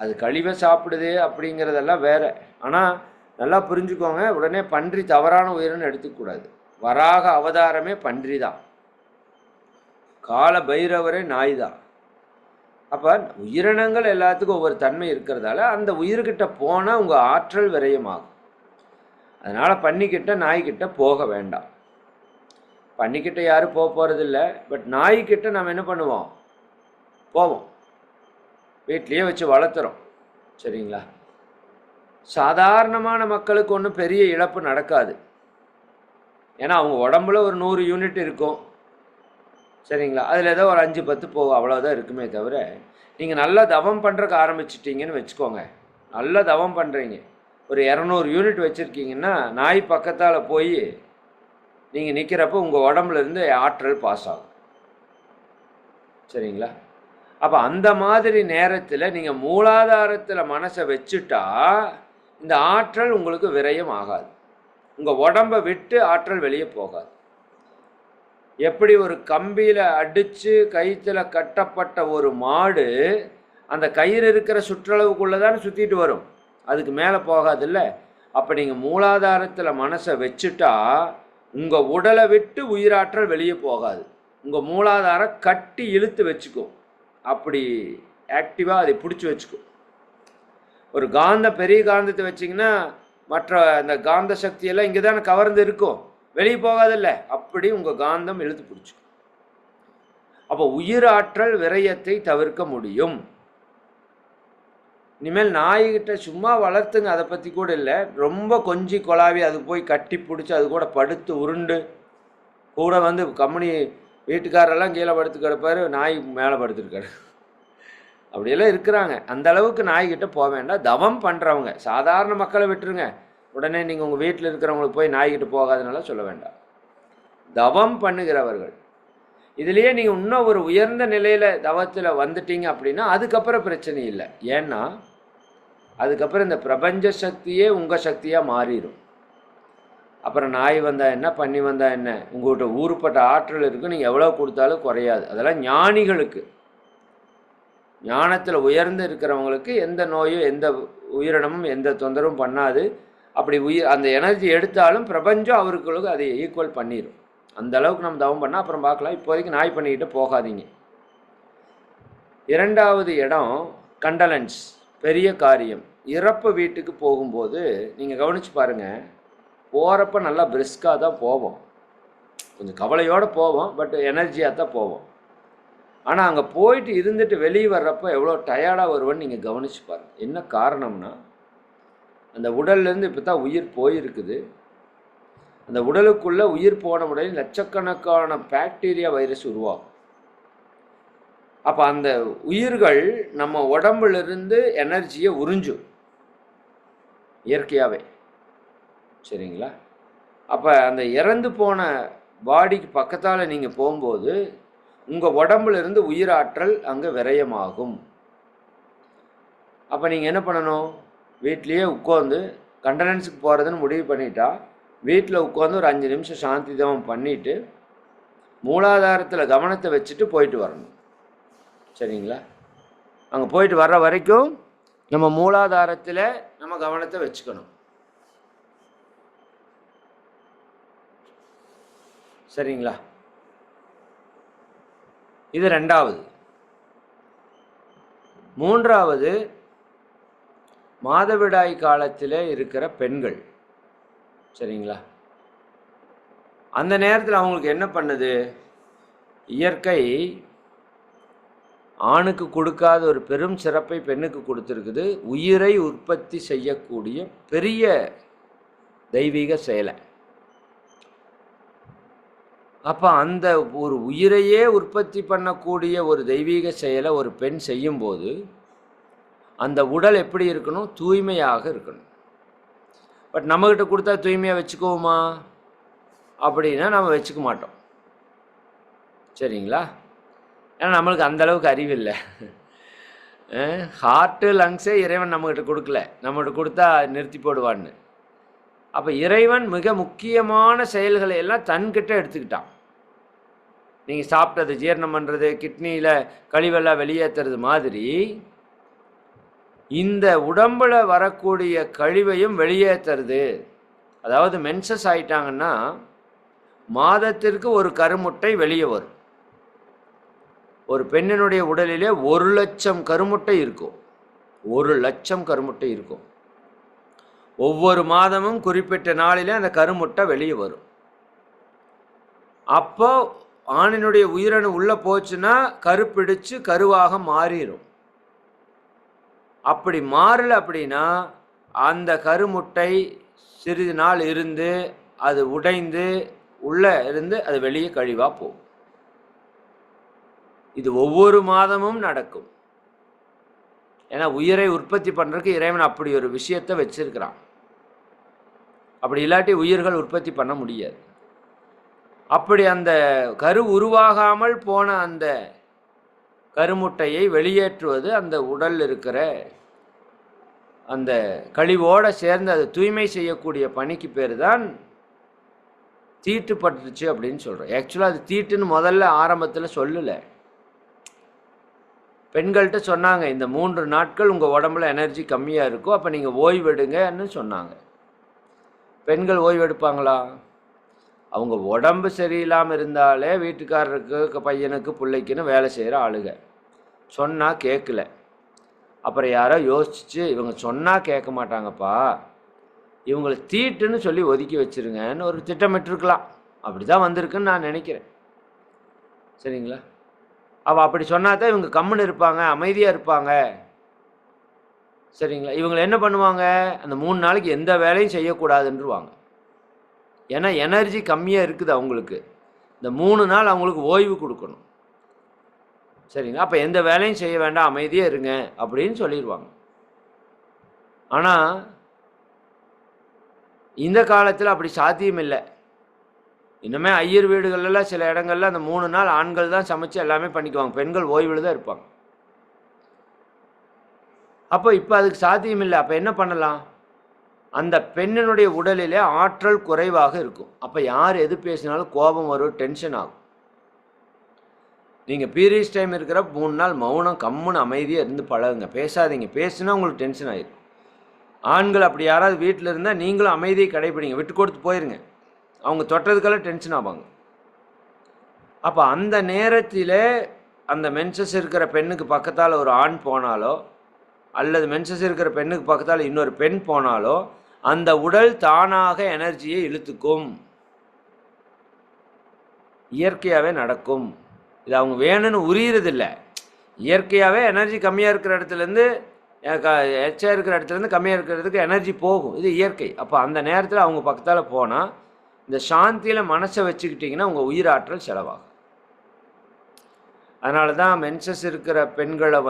அது கழிவை சாப்பிடுது அப்படிங்கிறதெல்லாம் வேற. ஆனால் நல்லா புரிஞ்சுக்கோங்க, உடனே பன்றி தவறான உயிரினம் எடுத்துக்கூடாது. வராக அவதாரமே பன்றி தான், கால பைரவரே நாய் தான். அப்போ உயிரினங்கள் எல்லாத்துக்கும் ஒவ்வொரு தன்மை இருக்கிறதால அந்த உயிர்கிட்ட போனால் உங்கள் ஆற்றல் விரயமாகும். அதனால் பன்னிக்கிட்ட நாய்கிட்ட போக வேண்டாம். பன்னிக்கிட்ட யாரும் போக போகிறதில்ல, பட் நாய்கிட்ட நம்ம என்ன பண்ணுவோம், போவோம், வீட்லேயே வச்சு வளர்த்துறோம், சரிங்களா? சாதாரணமான மக்களுக்கு ஒன்றும் பெரிய இழப்பு நடக்காது. ஏன்னா அவங்க உடம்புல ஒரு 100 யூனிட் இருக்கும், சரிங்களா? அதில் ஏதோ ஒரு 5-10 போகும், அவ்வளோதான் இருக்குமே தவிர. நீங்கள் நல்லா தவம் பண்ணுறக்கு ஆரம்பிச்சிட்டிங்கன்னு வச்சுக்கோங்க, நல்லா தவம் பண்ணுறீங்க, ஒரு 200 யூனிட் வச்சுருக்கீங்கன்னா நாய் பக்கத்தால் போய் நீங்கள் நிற்கிறப்போ உங்கள் உடம்புலேருந்து ஆற்றல் பாஸ் ஆகும், சரிங்களா? அப்போ அந்த மாதிரி நேரத்தில் நீங்கள் மூலாதாரத்தில் மனசை வச்சுட்டா இந்த ஆற்றல் உங்களுக்கு விரயம் ஆகாது, உங்கள் உடம்பை விட்டு ஆற்றல் வெளியே போகாது. எப்படி ஒரு கம்பியில் அடித்து கயிற்றுல கட்டப்பட்ட ஒரு மாடு அந்த கயிறு இருக்கிற சுற்றளவுக்குள்ளே தானே சுற்றிட்டு வரும், அதுக்கு மேலே போகாதில்ல. அப்போ நீங்கள் மூலாதாரத்தில் மனசை வச்சுட்டா உங்கள் உடலை விட்டு உயிராற்றல் வெளியே போகாது, உங்கள் மூலாதாரம் கட்டி இழுத்து வச்சுக்கும், அப்படி ஆக்டிவாக அதை பிடிச்சி வச்சுக்கும். ஒரு காந்தம், பெரிய காந்தத்தை வச்சிங்கன்னா மற்ற அந்த காந்த சக்தியெல்லாம் இங்கே தானே கவர்ந்து இருக்கும், வெளியே போகாதில்ல, அப்படி உங்கள் காந்தம் இழுத்து பிடிச்சிக்கும். அப்போ உயிராற்றல் விரயத்தை தவிர்க்க முடியும். இனிமேல் நாய்கிட்ட சும்மா வளர்த்துங்க, அதை பற்றி கூட இல்லை, ரொம்ப கொஞ்சி கொலாவி அது போய் கட்டி பிடிச்சி அது கூட படுத்து உருண்டு கூட வந்து கம்பெனி வீட்டுக்காரெல்லாம் கீழே படுத்து கிடப்பார், நாய் மேலே படுத்துருக்காரு, அப்படியெல்லாம் இருக்கிறாங்க. அந்த அளவுக்கு நாய்கிட்ட போக வேண்டாம். தவம் பண்ணுறவங்க, சாதாரண மக்களை விட்டுருங்க, உடனே நீங்கள் உங்கள் வீட்டில் இருக்கிறவங்களுக்கு போய் நாய்கிட்ட போகாதனால சொல்ல வேண்டாம். தவம் பண்ணுகிறவர்கள், இதுலேயே நீங்கள் இன்னும் ஒரு உயர்ந்த நிலையில் தவத்தில் வந்துட்டீங்க அப்படின்னா அதுக்கப்புறம் பிரச்சனை இல்லை. ஏன்னா அதுக்கப்புறம் இந்த பிரபஞ்ச சக்தியே உங்கள் சக்தியாக மாறிடும். அப்புறம் நாய் வந்தால் என்ன, பண்ணி வந்தால் என்ன, உங்கள்கிட்ட ஊறுப்பட்ட ஆற்றல் இருக்குது, நீங்கள் எவ்வளோ கொடுத்தாலும் குறையாது. அதெல்லாம் ஞானிகளுக்கு, ஞானத்தில் உயர்ந்து இருக்கிறவங்களுக்கு எந்த நோயும் எந்த உயிரினமும் எந்த தொந்தரவும் பண்ணாது. அப்படி அந்த எனர்ஜி எடுத்தாலும் பிரபஞ்சம் அவர்களுக்கு அதை ஈக்குவல் பண்ணிடும். அந்த அளவுக்கு நம்ம தவம் பண்ணால் அப்புறம் பார்க்கலாம். இப்போதைக்கு நாய் பண்ணிக்கிட்டு போகாதீங்க. இரண்டாவது இடம் கண்டலன்ஸ், பெரிய காரியம். இறப்பு வீட்டுக்கு போகும்போது நீங்கள் கவனித்து பாருங்கள், போகிறப்ப நல்லா பிரிஸ்காக தான் போவோம், கொஞ்சம் கவலையோடு போவோம், பட் எனர்ஜியாக தான் போவோம். ஆனால் அங்கே போயிட்டு இருந்துட்டு வெளியே வர்றப்போ எவ்வளோ டயர்டாக வருவேன்னு நீங்கள் கவனித்து பாருங்கள். என்ன காரணம்னா அந்த உடல்லேருந்து இப்போ தான் உயிர் போயிருக்குது, அந்த உடலுக்குள்ளே உயிர் போன உடனே லட்சக்கணக்கான பாக்டீரியா வைரஸ் உருவாகும். அப்போ அந்த உயிர்கள் நம்ம உடம்புலேருந்து எனர்ஜியை உறிஞ்சும் இயற்கையாகவே, சரிங்களா? அப்போ அந்த இறந்து போன பாடிக்கு பக்கத்தால் நீங்கள் போகும்போது உங்கள் உடம்புலேருந்து உயிராற்றல் அங்கே விரயமாகும். அப்போ நீங்கள் என்ன பண்ணணும்? வீட்லேயே உட்காந்து கண்டனன்ஸுக்கு போகிறதுன்னு முடிவு பண்ணிட்டா வீட்டில் உட்காந்து ஒரு 5 நிமிஷம் சாந்தி தவம் பண்ணிவிட்டு மூலாதாரத்தில் கவனத்தை வச்சுட்டு போயிட்டு வரணும். சரிங்களா? அங்கே போயிட்டு வர்ற வரைக்கும் நம்ம மூலாதாரத்தில் நம்ம கவனத்தை வச்சுக்கணும். சரிங்களா? இது 2வது. 3வது, மாதவிடாய் காலத்தில் இருக்கிற பெண்கள். சரிங்களா? அந்த நேரத்தில் அவங்களுக்கு என்ன பண்ணுது? இயற்கை ஆணுக்கு கொடுக்காத ஒரு பெரும் சிறப்பை பெண்ணுக்கு கொடுத்துருக்குது. உயிரை உற்பத்தி செய்யக்கூடிய பெரிய தெய்வீக செயலை. அப்போ அந்த ஒரு உயிரையே உற்பத்தி பண்ணக்கூடிய ஒரு தெய்வீக செயலை ஒரு பெண் செய்யும்போது அந்த உடல் எப்படி இருக்கணும்? தூய்மையாக இருக்கணும். பட் நம்மக்கிட்ட கொடுத்தா தூய்மையாக வச்சுக்குவோமா அப்படின்னா நம்ம வச்சுக்க மாட்டோம். சரிங்களா? ஏன்னா நம்மளுக்கு அந்தளவுக்கு அறிவு இல்லை. ஹார்ட்டு லங்ஸே இறைவன் நம்மக்கிட்ட கொடுக்கல, நம்மகிட்ட கொடுத்தா நிறுத்தி போடுவான்னு. அப்போ இறைவன் மிக முக்கியமான செயல்களை எல்லாம் தன்கிட்ட எடுத்துக்கிட்டான். நீங்கள் சாப்பிட்டது ஜீரணம் பண்ணுறது, கிட்னியில் கழிவெல்லாம் வெளியேற்றுறது மாதிரி இந்த உடம்பில் வரக்கூடிய கழிவையும் வெளியேற்றுறது. அதாவது மென்சஸ் ஆயிட்டாங்கன்னா மாதத்திற்கு ஒரு கருமுட்டை வெளியே வரும். ஒரு பெண்ணினுடைய உடலிலே 1,00,000 கருமுட்டை இருக்கும். 1,00,000 கருமுட்டை இருக்கும். ஒவ்வொரு மாதமும் குறிப்பிட்ட நாளிலே அந்த கருமுட்டை வெளியே வரும். அப்போ ஆணினுடைய உயிரணு உள்ளே போச்சுன்னா கருப்பிடிச்சு கருவாக மாறிடும். அப்படி மாறல அப்படின்னா அந்த கருமுட்டை சிறிது நாள் இருந்து அது உடைந்து உள்ளே இருந்து அது வெளியே கழிவாக போகும். இது ஒவ்வொரு மாதமும் நடக்கும். ஏன்னா உயிரை உற்பத்தி பண்ணுறதுக்கு இறைவன் அப்படி ஒரு விஷயத்தை வச்சிருக்கிறான். அப்படி இல்லாட்டி உயிர்கள் உற்பத்தி பண்ண முடியாது. அப்படி அந்த கரு உருவாகாமல் போன அந்த கருமுட்டையை வெளியேற்றுவது அந்த உடல் இருக்கிற அந்த கழிவோடு சேர்ந்து அதை தூய்மை செய்யக்கூடிய பணிக்கு பேர் தான் தீட்டுப்பட்டுருச்சு அப்படின்னு சொல்கிறோம். ஆக்சுவலாக அது தீட்டுன்னு முதல்ல ஆரம்பத்தில் சொல்லலை. பெண்கள்கிட்ட சொன்னாங்க, இந்த 3 நாட்கள் உங்கள் உடம்புல எனர்ஜி கம்மியாக இருக்கும், அப்போ நீங்கள் ஓய்வெடுங்கன்னு சொன்னாங்க. பெண்கள் ஓய்வெடுப்பாங்களா? அவங்க உடம்பு சரியில்லாமல் இருந்தாலே வீட்டுக்காரருக்கு, பையனுக்கு, பிள்ளைக்குன்னு வேலை செய்கிற ஆளுங்க. சொன்னால் கேட்கல. அப்புறம் யாரோ யோசிச்சு இவங்க சொன்னால் கேட்க மாட்டாங்கப்பா, இவங்களை தீட்டுன்னு சொல்லி ஒதுக்கி வச்சுருங்கன்னு ஒரு திட்டமிட்டிருக்கலாம். அப்படி தான் வந்திருக்குன்னு நான் நினைக்கிறேன். சரிங்களா? அவள் அப்படி சொன்னா தான் இவங்க கம்முன்னு இருப்பாங்க, அமைதியாக இருப்பாங்க. சரிங்களா? இவங்களை என்ன பண்ணுவாங்க? அந்த 3 நாளைக்கு எந்த வேலையும் செய்யக்கூடாதுன்றுவாங்க. ஏன்னா எனர்ஜி கம்மியாக இருக்குது அவங்களுக்கு. இந்த 3 நாள் அவங்களுக்கு ஓய்வு கொடுக்கணும். சரிங்களா? அப்போ எந்த வேலையும் செய்ய வேண்டாம், அமைதியாக இருங்க அப்படின்னு சொல்லிடுவாங்க. ஆனால் இந்த காலத்தில் அப்படி சாத்தியம் இல்லை. இன்னுமே ஐயர் வீடுகள்லாம் சில இடங்கள்ல அந்த 3 நாள் ஆண்கள் தான் சமைச்சு எல்லாமே பண்ணிக்குவாங்க, பெண்கள் ஓய்வில் தான் இருப்பாங்க. அப்போ இப்போ அதுக்கு சாத்தியம் இல்லை. அப்போ என்ன பண்ணலாம்? அந்த பெண்ணினுடைய உடலிலே ஆற்றல் குறைவாக இருக்கும். அப்போ யார் எது பேசினாலும் கோபம் வரும், டென்ஷன் ஆகும். நீங்கள் பீரியட்ஸ் டைம் இருக்கிற 3 நாள் மௌனம், கம்முன்னு அமைதியாக இருந்து பழகுங்க, பேசாதீங்க. பேசுனா உங்களுக்கு டென்ஷன் ஆயிடும். ஆண்கள் அப்படி யாராவது வீட்டில் இருந்தால் நீங்களும் அமைதியை கடைபிடிங்க, விட்டு கொடுத்து போயிருங்க. அவங்க தொட்டதுக்கெல்லாம் டென்ஷன் ஆவாங்க. அப்போ அந்த நேரத்தில் அந்த மென்சஸ் இருக்கிற பெண்ணுக்கு பக்கத்தால் ஒரு ஆண் போனாலோ அல்லது மென்சஸ் இருக்கிற பெண்ணுக்கு பக்கத்தால் இன்னொரு பெண் போனாலோ அந்த உடல் தானாக எனர்ஜியை இழுத்துக்கும். இயற்கையாகவே நடக்கும். இது அவங்க வேணும்னு உரியறதில்லை. இயற்கையாகவே எனர்ஜி கம்மியாக இருக்கிற இடத்துலேருந்து எச்சா இருக்கிற இடத்துலேருந்து கம்மியாக இருக்கிறதுக்கு எனர்ஜி போகும். இது இயற்கை. அப்போ அந்த நேரத்தில் அவங்க பக்கத்தால் போனால் இந்த சாந்தியில் மனசை வச்சுக்கிட்டிங்கன்னா உங்கள் உயிராற்றல் செலவாகும். அதனால தான் மென்சஸ் இருக்கிற பெண்களை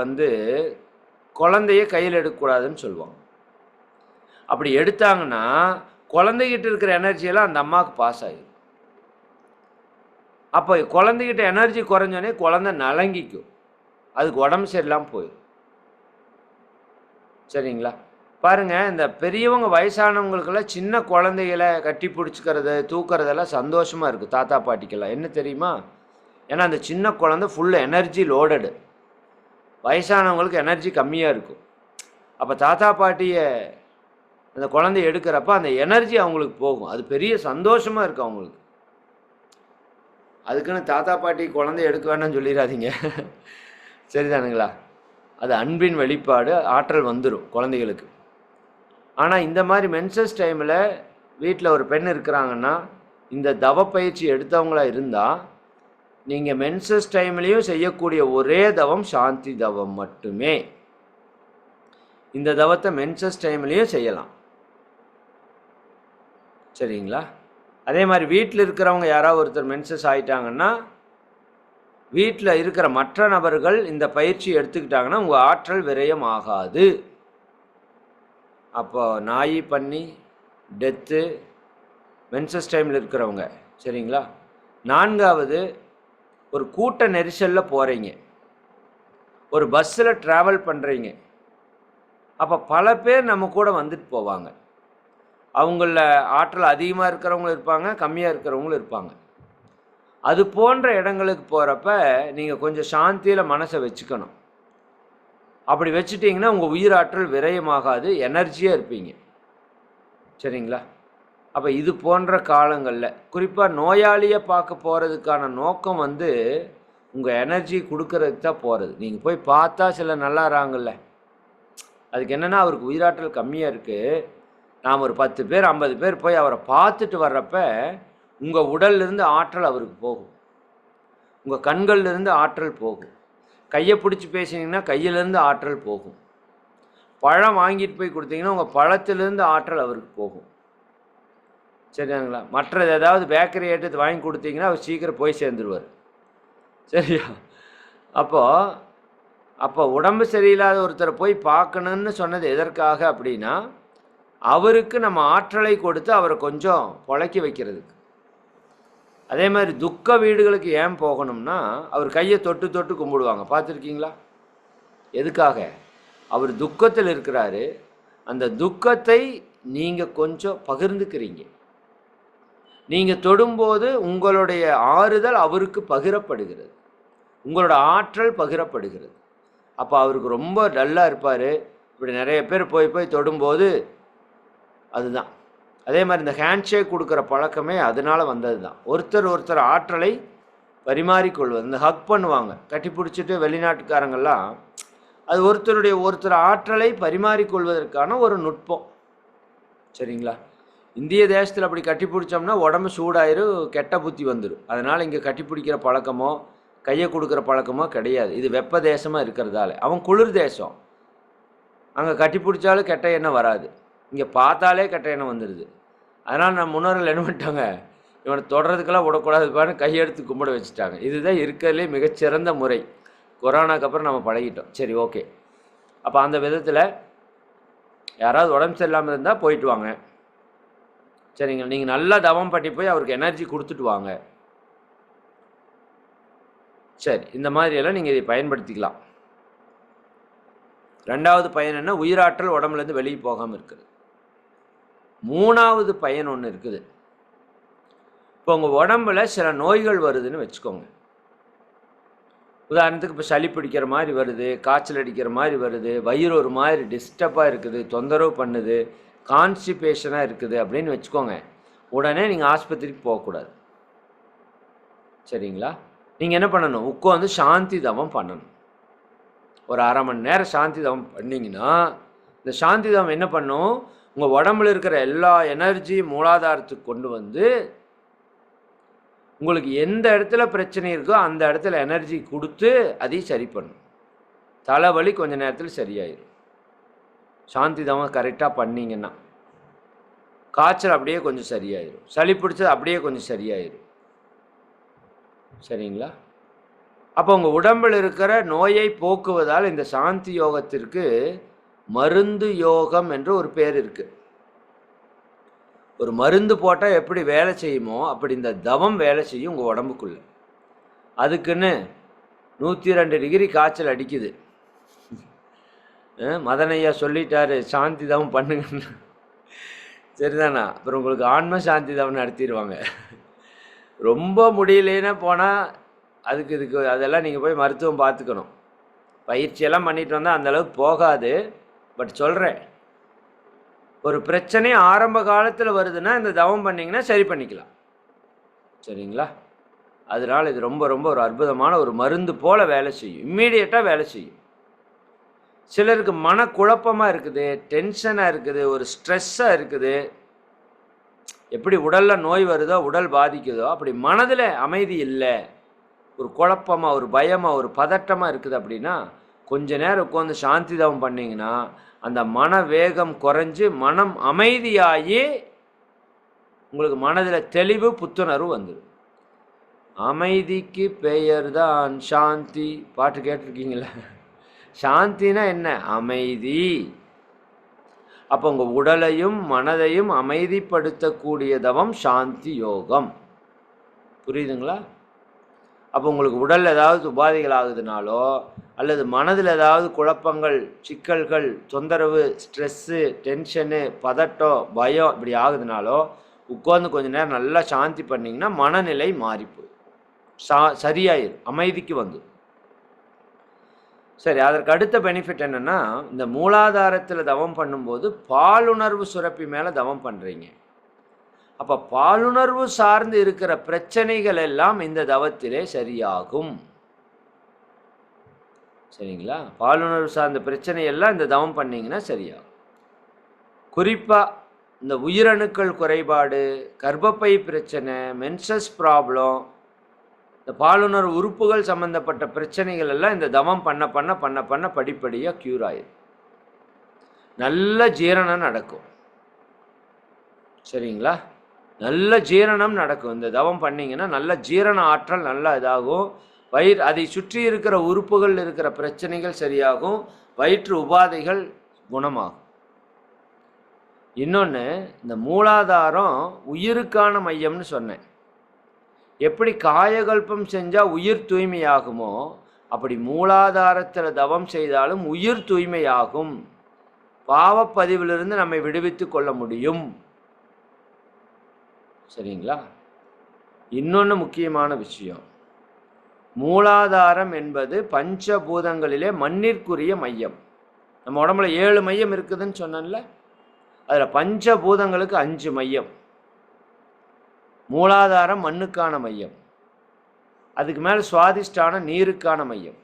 குழந்தைய கையில் எடுக்கக்கூடாதுன்னு சொல்லுவாங்க. அப்படி எடுத்தாங்கன்னா குழந்தைகிட்ட இருக்கிற எனர்ஜியெல்லாம் அந்த அம்மாவுக்கு பாஸ் ஆகிடும். அப்போ குழந்தைகிட்ட எனர்ஜி குறைஞ்சோடனே குழந்தை நலங்கிக்கும், அதுக்கு உடம்பு சரியில்லாமல் போயிடும். சரிங்களா? பாருங்கள், இந்த பெரியவங்க வயசானவங்களுக்கெல்லாம் சின்ன குழந்தைகளை கட்டி பிடிச்சிக்கிறது தூக்கிறதெல்லாம் சந்தோஷமாக இருக்குது தாத்தா பாட்டிக்கெல்லாம். என்ன தெரியுமா? ஏன்னா அந்த சின்ன குழந்தை ஃபுல் எனர்ஜி லோடடு, வயசானவங்களுக்கு எனர்ஜி கம்மியாக இருக்கும். அப்போ தாத்தா பாட்டியை அந்த குழந்தைய எடுக்கிறப்ப அந்த எனர்ஜி அவங்களுக்கு போகும், அது பெரிய சந்தோஷமாக இருக்குது அவங்களுக்கு. அதுக்குன்னு தாத்தா பாட்டி குழந்தைய எடுக்க வேண்டாம்னு சொல்லிடாதீங்க. சரிதானுங்களா? அது அன்பின் வெளிப்பாடு, ஆற்றல் வந்துடும் குழந்தைகளுக்கு. ஆனால் இந்த மாதிரி மென்சஸ் டைமில் வீட்டில் ஒரு பெண் இருக்கிறாங்கன்னா, இந்த தவ பயிற்சி எடுத்தவங்களா இருந்தால், நீங்கள் மென்சஸ் டைம்லேயும் செய்யக்கூடிய ஒரே தவம் சாந்தி தவம் மட்டுமே. இந்த தவத்தை மென்சஸ் டைம்லேயும் செய்யலாம். சரிங்களா? அதே மாதிரி வீட்டில் இருக்கிறவங்க யாராவது ஒருத்தர் மென்சஸ் ஆகிட்டாங்கன்னா, வீட்டில் இருக்கிற மற்ற நபர்கள் இந்த பயிற்சி எடுத்துக்கிட்டாங்கன்னா உங்கள் ஆற்றல் விரயம் ஆகாது. அப்போ நாய் பண்ணி டெத்து மென்சஸ் டைமில் இருக்கிறவங்க. சரிங்களா? 4வது, ஒரு கூட்ட நெரிசலில் போகிறீங்க, ஒரு பஸ்ஸில் ட்ராவல் பண்ணுறீங்க. அப்போ பல பேர் நம்ம கூட வந்துட்டு போவாங்க. அவங்கள ஆற்றல் அதிகமாக இருக்கிறவங்களும் இருப்பாங்க, கம்மியாக இருக்கிறவங்களும் இருப்பாங்க. அது போன்ற இடங்களுக்கு போகிறப்ப நீங்கள் கொஞ்சம் சாந்தியில் மனசை வச்சுக்கணும். அப்படி வச்சுட்டிங்கன்னா உங்கள் உயிராற்றல் விரயமாகாது, எனர்ஜியாக இருப்பீங்க. சரிங்களா? அப்போ இது போன்ற காலங்களில் குறிப்பாக நோயாளியை பார்க்க போகிறதுக்கான நோக்கம் உங்கள் எனர்ஜி கொடுக்கறதுக்கு தான் போகிறது. நீங்கள் போய் பார்த்தா சில நல்லாறாங்கல்ல, அதுக்கு என்னென்னா அவருக்கு உயிராற்றல் கம்மியாக இருக்குது, நாம் ஒரு 10 பேர் 50 பேர் போய் அவரை பார்த்துட்டு வர்றப்ப உங்கள் உடல்லிருந்து ஆற்றல் அவருக்கு போகும், உங்கள் கண்கள்லேருந்து ஆற்றல் போகும், கையை பிடிச்சி பேசினீங்கன்னா கையிலேருந்து ஆற்றல் போகும், பழம் வாங்கிட்டு போய் கொடுத்தீங்கன்னா உங்கள் பழத்திலேருந்து ஆற்றல் அவருக்கு போகும். சரிங்களா? மற்றது ஏதாவது பேக்கரி ஐட்டத்தை வாங்கி கொடுத்தீங்கன்னா அவர் சீக்கிரம் போய் சேர்ந்துருவார். சரியா? அப்போ உடம்பு சரியில்லாத ஒருத்தரை போய் பார்க்கணுன்னு சொன்னது எதற்காக அப்படின்னா, அவருக்கு நம்ம ஆற்றலை கொடுத்து அவரை கொஞ்சம் பொழைக்க வைக்கிறதுக்கு. அதே மாதிரி துக்க வீடுகளுக்கு ஏன் போகணும்னா, அவர் கையை தொட்டு தொட்டு கும்பிடுவாங்க, பார்த்துருக்கீங்களா? எதுக்காக? அவர் துக்கத்தில் இருக்கிறாரு, அந்த துக்கத்தை நீங்கள் கொஞ்சம் பகிர்ந்துக்கிறீங்க. நீங்கள் தொடும்போது உங்களுடைய ஆறுதல் அவருக்கு பகிரப்படுகிறது, உங்களோட ஆற்றல் பகிரப்படுகிறது. அப்போ அவருக்கு ரொம்ப டல்லாக இருப்பார். இப்படி நிறைய பேர் போய் போய் தொடும்போது அதுதான். அதே மாதிரி இந்த ஹேண்ட்ஷேக் கொடுக்குற பழக்கமே அதனால் வந்தது தான். ஒருத்தர் ஆற்றலை பரிமாறிக்கொள்வது. இந்த ஹக் பண்ணுவாங்க கட்டி பிடிச்சிட்டு வெளிநாட்டுக்காரங்கள்லாம், அது ஒருத்தர் ஆற்றலை பரிமாறிக்கொள்வதற்கான ஒரு நுட்பம். சரிங்களா? இந்திய தேசத்தில் அப்படி கட்டி பிடிச்சோம்னா உடம்பு சூடாயிரும், கெட்ட புத்தி வந்துடும். அதனால் இங்கே கட்டி பிடிக்கிற பழக்கமோ கையை கொடுக்குற பழக்கமோ கிடையாது. இது வெப்ப தேசமாக இருக்கிறதால. அவன் குளிர் தேசம், அங்கே கட்டி பிடிச்சாலும் கெட்ட எண்ணம் வராது, இங்கே பார்த்தாலே கெட்ட எண்ணம் வந்துடுது. அதனால் நம்ம முன்னோர்கள் என்ன பண்ணிட்டாங்க, இவனை தொடறதுக்கெல்லாம் விடக்கூடாதுப்பான்னு கையெடுத்து கும்பிட வச்சுட்டாங்க. இதுதான் இருக்கிறதுலே மிகச்சிறந்த முறை. கொரோனாக்கு அப்புறம் நம்ம பழகிட்டோம். சரி, ஓகே. அப்போ அந்த விதத்தில் யாராவது உடம்பு சரியில்லாமல் இருந்தால் போயிட்டு வாங்க. சரிங்களா? நீங்கள் நல்லா தவம் பண்ணி போய் அவருக்கு எனர்ஜி கொடுத்துட்டு வாங்க. சரி, இந்த மாதிரியெல்லாம் நீங்கள் இதை பயன்படுத்திக்கலாம். 2வது பயன் என்ன? உயிராற்றல் உடம்புலேருந்து வெளியே போகாமல் இருக்குது. 3வது பயன் ஒன்று இருக்குது. இப்போ உங்கள் உடம்புல சில நோய்கள் வருதுன்னு வச்சுக்கோங்க. உதாரணத்துக்கு இப்போ சளி பிடிக்கிற மாதிரி வருது, காய்ச்சல் அடிக்கிற மாதிரி வருது, வயிறு ஒரு மாதிரி டிஸ்டர்பாக இருக்குது, தொந்தரவு பண்ணுது, கான்ஸ்டிபேஷனாக இருக்குது அப்படின்னு வச்சுக்கோங்க. உடனே நீங்கள் ஆஸ்பத்திரிக்கு போகக்கூடாது. சரிங்களா? நீங்கள் என்ன பண்ணணும்? உட்காந்து சாந்தி தவம் பண்ணணும். ஒரு 1/2 மணி நேரம் சாந்தி தவம் பண்ணிங்கன்னா, இந்த சாந்தி தவம் என்ன பண்ணும், உங்கள் உடம்புல இருக்கிற எல்லா எனர்ஜி மூலாதாரத்துக்கு கொண்டு வந்து உங்களுக்கு எந்த இடத்துல பிரச்சனை இருக்கோ அந்த இடத்துல எனர்ஜி கொடுத்து அதையும் சரி பண்ணும். தலைவலி கொஞ்ச நேரத்தில் சரியாயிடும். சாந்தி தவம் கரெக்டாக பண்ணிங்கன்னா காய்ச்சல் அப்படியே கொஞ்சம் சரியாயிடும், சளி பிடிச்சது அப்படியே கொஞ்சம் சரியாயிடும். சரிங்களா? அப்போ உங்கள் உடம்பில் இருக்கிற நோயை போக்குவதால் இந்த சாந்தி யோகத்திற்கு மருந்து யோகம் என்று ஒரு பேர் இருக்குது. ஒரு மருந்து போட்டால் எப்படி வேலை செய்யுமோ அப்படி இந்த தவம் வேலை செய்யும் உங்கள் உடம்புக்குள்ளே. அதுக்குன்னு 102 டிகிரி காய்ச்சல் அடிக்குது. மதனையா சொல்லிட்டாரு, சாந்தி தவம் பண்ணுங்கன்னு. சரிதானா? அப்புறம் உங்களுக்கு ஆன்ம சாந்தி தவம் நடத்திடுவாங்க. ரொம்ப முடியலேன்னா போனால் இதுக்கு அதெல்லாம் நீங்கள் போய் மருத்துவம் பார்த்துக்கணும். பயிற்சியெல்லாம் பண்ணிட்டு வந்தால் அந்தளவுக்கு போகாது. பட் சொல்கிறேன், ஒரு பிரச்சனை ஆரம்ப காலத்தில் வருதுன்னா இந்த தவம் பண்ணிங்கன்னா சரி பண்ணிக்கலாம். சரிங்களா? அதனால் இது ரொம்ப ரொம்ப ஒரு அற்புதமான ஒரு மருந்து போல் வேலை செய்யும். இம்மீடியட்டாக வேலை செய்யும். சிலருக்கு மனக்குழப்பமாக இருக்குது, டென்ஷனாக இருக்குது, ஒரு ஸ்ட்ரெஸ்ஸாக இருக்குது. எப்படி உடலில் நோய் வருதோ, உடல் பாதிக்குதோ, அப்படி மனதில் அமைதி இல்லை, ஒரு குழப்பமாக, ஒரு பயமாக, ஒரு பதட்டமாக இருக்குது அப்படின்னா கொஞ்ச நேரம் உட்காந்து சாந்தி தவம் பண்ணிங்கன்னா அந்த மன வேகம் குறைஞ்சி மனம் அமைதியாகி உங்களுக்கு மனதில் தெளிவு, புத்துணர்வு வந்துடும். அமைதிக்கு பெயர் தான் சாந்தி. பாட்டு கேட்டிருக்கீங்களா? சாந்தினா என்ன? அமைதி. அப்போ உங்கள் உடலையும் மனதையும் அமைதிப்படுத்தக்கூடிய தவம் சாந்தி யோகம். புரியுதுங்களா? அப்போ உங்களுக்கு உடல் ஏதாவது உபாதைகள் ஆகுதுனாலோ அல்லது மனதில் ஏதாவது குழப்பங்கள், சிக்கல்கள், தொந்தரவு, ஸ்ட்ரெஸ்ஸு, டென்ஷனு, பதட்டம், பயம் இப்படி ஆகுதுனாலோ உட்காந்து கொஞ்சம் நேரம் நல்லா சாந்தி பண்ணிங்கன்னா மனநிலை மாறிப்போய் சரியாயிடும், அமைதிக்கு வந்து. சரி, அதற்கு அடுத்த பெனிஃபிட் என்னென்னா, இந்த மூலாதாரத்தில் தவம் பண்ணும்போது பாலுணர்வு சுரப்பி மேலே தவம் பண்ணுறீங்க. அப்போ பாலுணர்வு சார்ந்து இருக்கிற பிரச்சனைகள் எல்லாம் இந்த தவத்திலே சரியாகும். சரிங்களா? பாலுணர்வு சார்ந்த பிரச்சனை எல்லாம் இந்த தவம் பண்ணிங்கன்னா சரியாகும். குறிப்பாக இந்த உயிரணுக்கள் குறைபாடு, கர்ப்பப்பை பிரச்சனை, மென்சஸ் ப்ராப்ளம், இந்த பாலுணர்வு உறுப்புகள் சம்மந்தப்பட்ட பிரச்சனைகள் எல்லாம் இந்த தவம் பண்ண பண்ண பண்ண பண்ண படிப்படியாக க்யூர் ஆயிடும். நல்ல ஜீரணம் நடக்கும். சரிங்களா? நல்ல ஜீரணம் நடக்கும். இந்த தவம் பண்ணிங்கன்னா நல்ல ஜீரண ஆற்றல் நல்லா இதாகும். அதை சுற்றி இருக்கிற உறுப்புகள் இருக்கிற பிரச்சனைகள் சரியாகும். வயிற்று உபாதைகள் குணமாகும். இன்னொன்று, இந்த மூலாதாரம் உயிருக்கான மையம்னு சொன்னேன். எப்படி காயகல்பம் செஞ்சால் உயிர் தூய்மையாகுமோ அப்படி மூலாதாரத்தில் தவம் செய்தாலும் உயிர் தூய்மையாகும். பாவப்பதிவிலிருந்து நம்மை விடுவித்து கொள்ள முடியும். சரிங்களா? இன்னொன்று முக்கியமான விஷயம், மூலாதாரம் என்பது பஞ்சபூதங்களிலே மண்ணிற்குரிய மையம். நம்ம உடம்புல 7 மையம் இருக்குதுன்னு சொன்னேன்ல, அதில் பஞ்சபூதங்களுக்கு 5 மையம். மூலாதாரம் மண்ணுக்கான மையம், அதுக்கு மேலே சுவாதிஷ்டான நீருக்கான மையம்,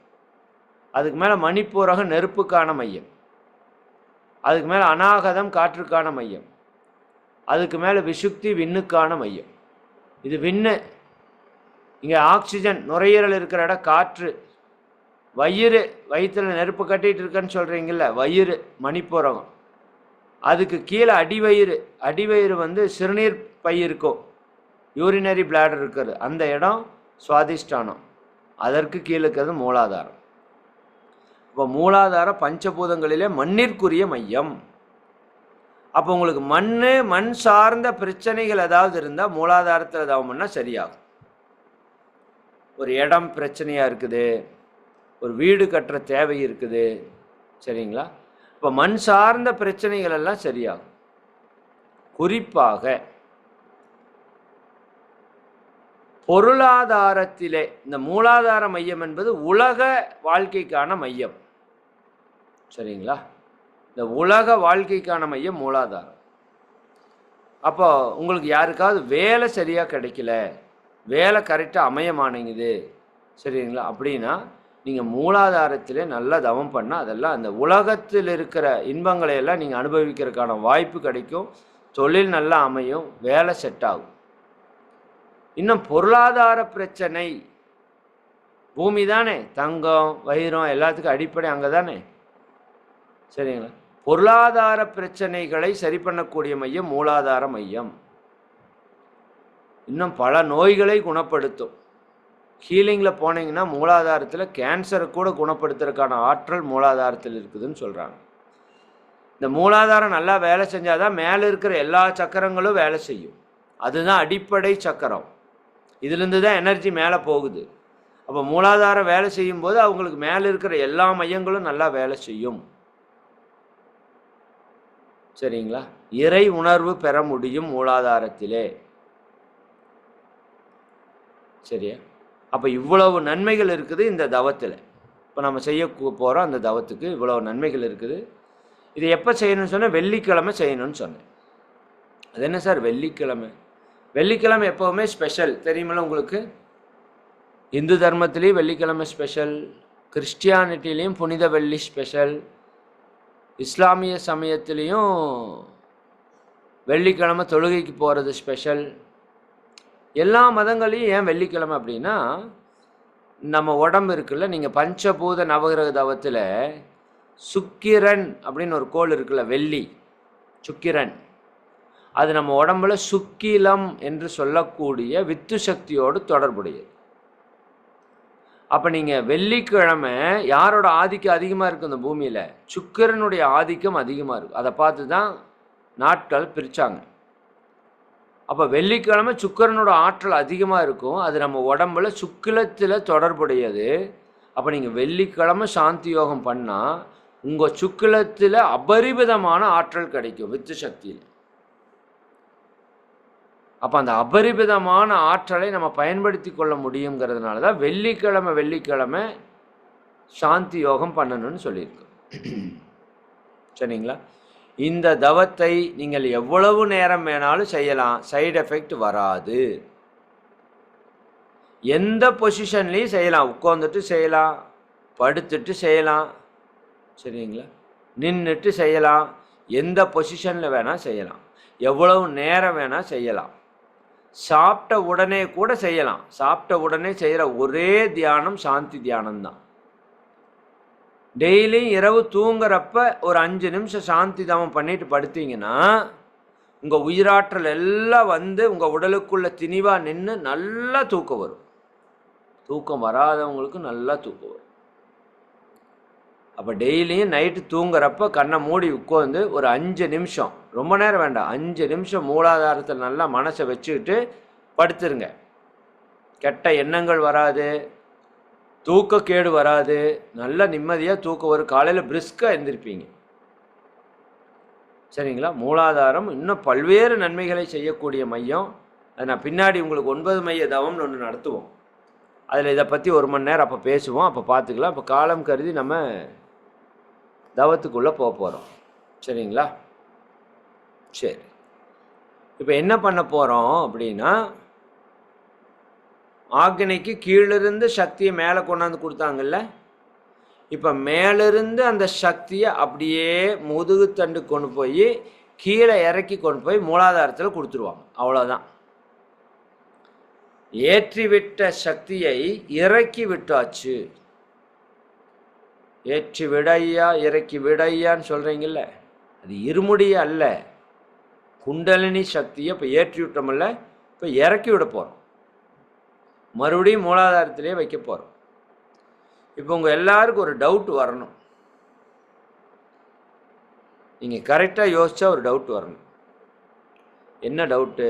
அதுக்கு மேலே மணிப்பூரகம் நெருப்புக்கான மையம், அதுக்கு மேலே அநாகதம் காற்றுக்கான மையம், அதுக்கு மேலே விசுக்தி விண்ணுக்கான மையம். இது விண்ணு. இங்கே ஆக்சிஜன் நுரையீரல் இருக்கிற இடம் காற்று. வயிற்றில் நெருப்பு கட்டிகிட்டு இருக்கேன்னு சொல்கிறீங்கல்ல, வயிறு மணிப்பூரகம். அதுக்கு கீழே அடிவயிறு. அடிவயிறு சிறுநீர் பை இருக்கும், யூரினரி பிளாடர் இருக்கிறது, அந்த இடம் சுவாதிஷ்டானம். அதற்கு கீழே இருக்கிறது மூலாதாரம். இப்போ மூலாதாரம் பஞ்சபூதங்களிலே மண்ணிற்குரிய மையம். அப்போ உங்களுக்கு மண் சார்ந்த பிரச்சனைகள் ஏதாவது இருந்தால் மூலாதாரத்தில் தவம் பண்ணால் சரியாகும். ஒரு இடம் பிரச்சனையாக இருக்குது, ஒரு வீடு கட்டுற தேவை இருக்குது, சரிங்களா? இப்போ மண் சார்ந்த பிரச்சனைகள் எல்லாம் சரியாகும். குறிப்பாக பொருளாதாரத்திலே இந்த மூலாதார மையம் என்பது உலக வாழ்க்கைக்கான மையம். சரிங்களா? இந்த உலக வாழ்க்கைக்கான மையம் மூலாதாரம். அப்போ உங்களுக்கு யாருக்காவது வேலை சரியாக கிடைக்கல, வேலை கரெக்டாக அமைய மாட்டேங்குது, சரிங்களா, அப்படின்னா நீங்கள் மூலாதாரத்திலே நல்லா தவம் பண்ணால் அதெல்லாம் அந்த உலகத்தில் இருக்கிற இன்பங்களை எல்லாம் நீங்கள் அனுபவிக்கிறதுக்கான வாய்ப்பு கிடைக்கும். தொழில் நல்லா அமையும், வேலை செட் ஆகும். இன்னும் பொருளாதார பிரச்சனை, பூமி தானே, தங்கம் வைரம் எல்லாத்துக்கும் அடிப்படை அங்கே தானே, சரிங்களா? பொருளாதார பிரச்சனைகளை சரி பண்ணக்கூடிய மையம் மூலாதார மையம். இன்னும் பல நோய்களை குணப்படுத்தும். ஹீலிங்கில் போனீங்கன்னா மூலாதாரத்தில் கேன்சரை கூட குணப்படுத்துறதுக்கான ஆற்றல் மூலாதாரத்தில் இருக்குதுன்னு சொல்கிறாங்க. இந்த மூலாதாரம் நல்லா வேலை செஞ்சால் தான் மேலே இருக்கிற எல்லா சக்கரங்களும் வேலை செய்யும். அதுதான் அடிப்படை சக்கரம். இதுலேருந்து தான் எனர்ஜி மேலே போகுது. அப்போ மூலாதாரம் வேலை செய்யும்போது அவங்களுக்கு மேலே இருக்கிற எல்லா மையங்களும் நல்லா வேலை செய்யும். சரிங்களா? இறை உணர்வு பெற முடியும் மூலாதாரத்திலே. சரியா? அப்போ இவ்வளவு நன்மைகள் இருக்குது இந்த தவத்தில். இப்போ நம்ம செய்ய போகிறோம் அந்த தவத்துக்கு இவ்வளவு நன்மைகள் இருக்குது. இது எப்போ செய்யணும்னு சொன்னால் வெள்ளிக்கிழமை செய்யணும்னு சொன்னேன். அது என்ன சார் வெள்ளிக்கிழமை? வெள்ளிக்கிழமை எப்போவுமே ஸ்பெஷல் தெரியுமில்ல உங்களுக்கு? இந்து தர்மத்திலையும் வெள்ளிக்கிழமை ஸ்பெஷல், கிறிஸ்டியானிட்டிலையும் புனித வெள்ளி ஸ்பெஷல், இஸ்லாமிய சமயத்திலையும் வெள்ளிக்கிழமை தொழுகைக்கு போகிறது ஸ்பெஷல். எல்லா மதங்களையும் ஏன் வெள்ளிக்கிழமை அப்படின்னா, நம்ம உடம்பு இருக்குல்ல, நீங்கள் பஞ்சபூத நவகிரக தவத்தில் சுக்கிரன் அப்படின்னு ஒரு கோள் இருக்குல்ல, வெள்ளி சுக்கிரன், அது நம்ம உடம்புல சுக்கிலம் என்று சொல்லக்கூடிய வித்து சக்தியோடு தொடர்புடையது. அப்போ நீங்கள் வெள்ளிக்கிழமை யாரோட ஆதிக்கம் அதிகமாக இருக்குது இந்த பூமியில்? சுக்கிரனுடைய ஆதிக்கம் அதிகமாக இருக்கும். அதை பார்த்து தான் நாட்கள் பிரித்தாங்க. அப்போ வெள்ளிக்கிழமை சுக்கிரனோட ஆற்றல் அதிகமாக இருக்கும். அது நம்ம உடம்புல சுக்கிலத்தில் தொடர்புடையது. அப்போ நீங்கள் வெள்ளிக்கிழமை சாந்தி யோகம் பண்ணால் உங்கள் சுக்கிலத்தில் அபரிமிதமான ஆற்றல் கிடைக்கும் வித்து சக்தியில். அப்போ அந்த அபரிமிதமான ஆற்றலை நம்ம பயன்படுத்தி கொள்ள முடியுங்கிறதுனால தான் வெள்ளிக்கிழமை சாந்தி யோகம் பண்ணணும்னு சொல்லியிருக்கோம். சரிங்களா? இந்த தவத்தை நீங்கள் எவ்வளவு நேரம் வேணாலும் செய்யலாம், சைடு எஃபெக்ட் வராது. எந்த பொசிஷன்லையும் செய்யலாம், உட்காந்துட்டு செய்யலாம், படுத்துட்டு செய்யலாம், சரிங்களா, நின்றுட்டு செய்யலாம், எந்த பொசிஷனில் வேணால் செய்யலாம், எவ்வளவு நேரம் வேணால் செய்யலாம், சாப்பிட்ட உடனே கூட செய்யலாம். சாப்பிட்ட உடனே செய்கிற ஒரே தியானம் சாந்தி தியானம்தான். டெய்லியும் இரவு தூங்குறப்ப ஒரு 5 நிமிஷம் சாந்தி தவம் பண்ணிட்டு படுத்தீங்கன்னா உங்கள் உயிராற்றல் எல்லாம் வந்து உங்கள் உடலுக்குள்ள திணிவாக நின்று நல்லா தூக்கம் வரும். தூக்கம் வராதவங்களுக்கு நல்லா தூக்கம் வரும். அப்போ டெய்லியும் நைட்டு தூங்குறப்ப கண்ணை மூடி உட்காந்து ஒரு 5 நிமிஷம், ரொம்ப நேரம் வேண்டாம், 5 நிமிஷம் மூலாதாரத்தில் நல்லா மனசை வச்சுக்கிட்டு படுத்துருங்க. கெட்ட எண்ணங்கள் வராது, தூக்கக்கேடு வராது, நல்ல நிம்மதியாக தூக்கம் வரும். காலையில் பிரிஸ்காக எழுந்திருப்பீங்க. சரிங்களா? மூலாதாரம் இன்னும் பல்வேறு நன்மைகளை செய்யக்கூடிய மையம். அது நான் பின்னாடி உங்களுக்கு 9 மைய தவம்னு ஒன்று நடத்துவோம். அதில் இதை பற்றி 1 மணி நேரம் அப்போ பேசுவோம், அப்போ பார்த்துக்கலாம். இப்போ காலம் கருதி நம்ம தவத்துக்குள்ளே போக போகிறோம். சரிங்களா? சரி, இப்போ என்ன பண்ண போகிறோம் அப்படின்னா, ஆக்னிக்கு கீழிருந்து சக்தியை மேலே கொண்டாந்து கொடுத்தாங்கல்ல, இப்போ மேலிருந்து அந்த சக்தியை அப்படியே முதுகுத்தண்டு கொண்டு போய் கீழே இறக்கி கொண்டு போய் மூலாதாரத்தில் கொடுத்துருவாங்க. அவ்வளோதான். ஏற்றி விட்ட சக்தியை இறக்கி விட்டாச்சு. ஏற்றி விடையா இறக்கி விடையான்னு சொல்கிறீங்கல்ல, அது இருமுடிய அல்ல, குண்டலினி சக்தியை இப்போ ஏற்றி விட்டோம்ல, இப்போ இறக்கி விட போகிறோம். மறுபடியும் மூலாதாரத்திலே வைக்க போகிறோம். இப்போ உங்கள் எல்லாருக்கும் ஒரு டவுட் வரணும். நீங்கள் கரெக்டாக யோசிச்சா ஒரு டவுட் வரணும். என்ன டவுட்டு?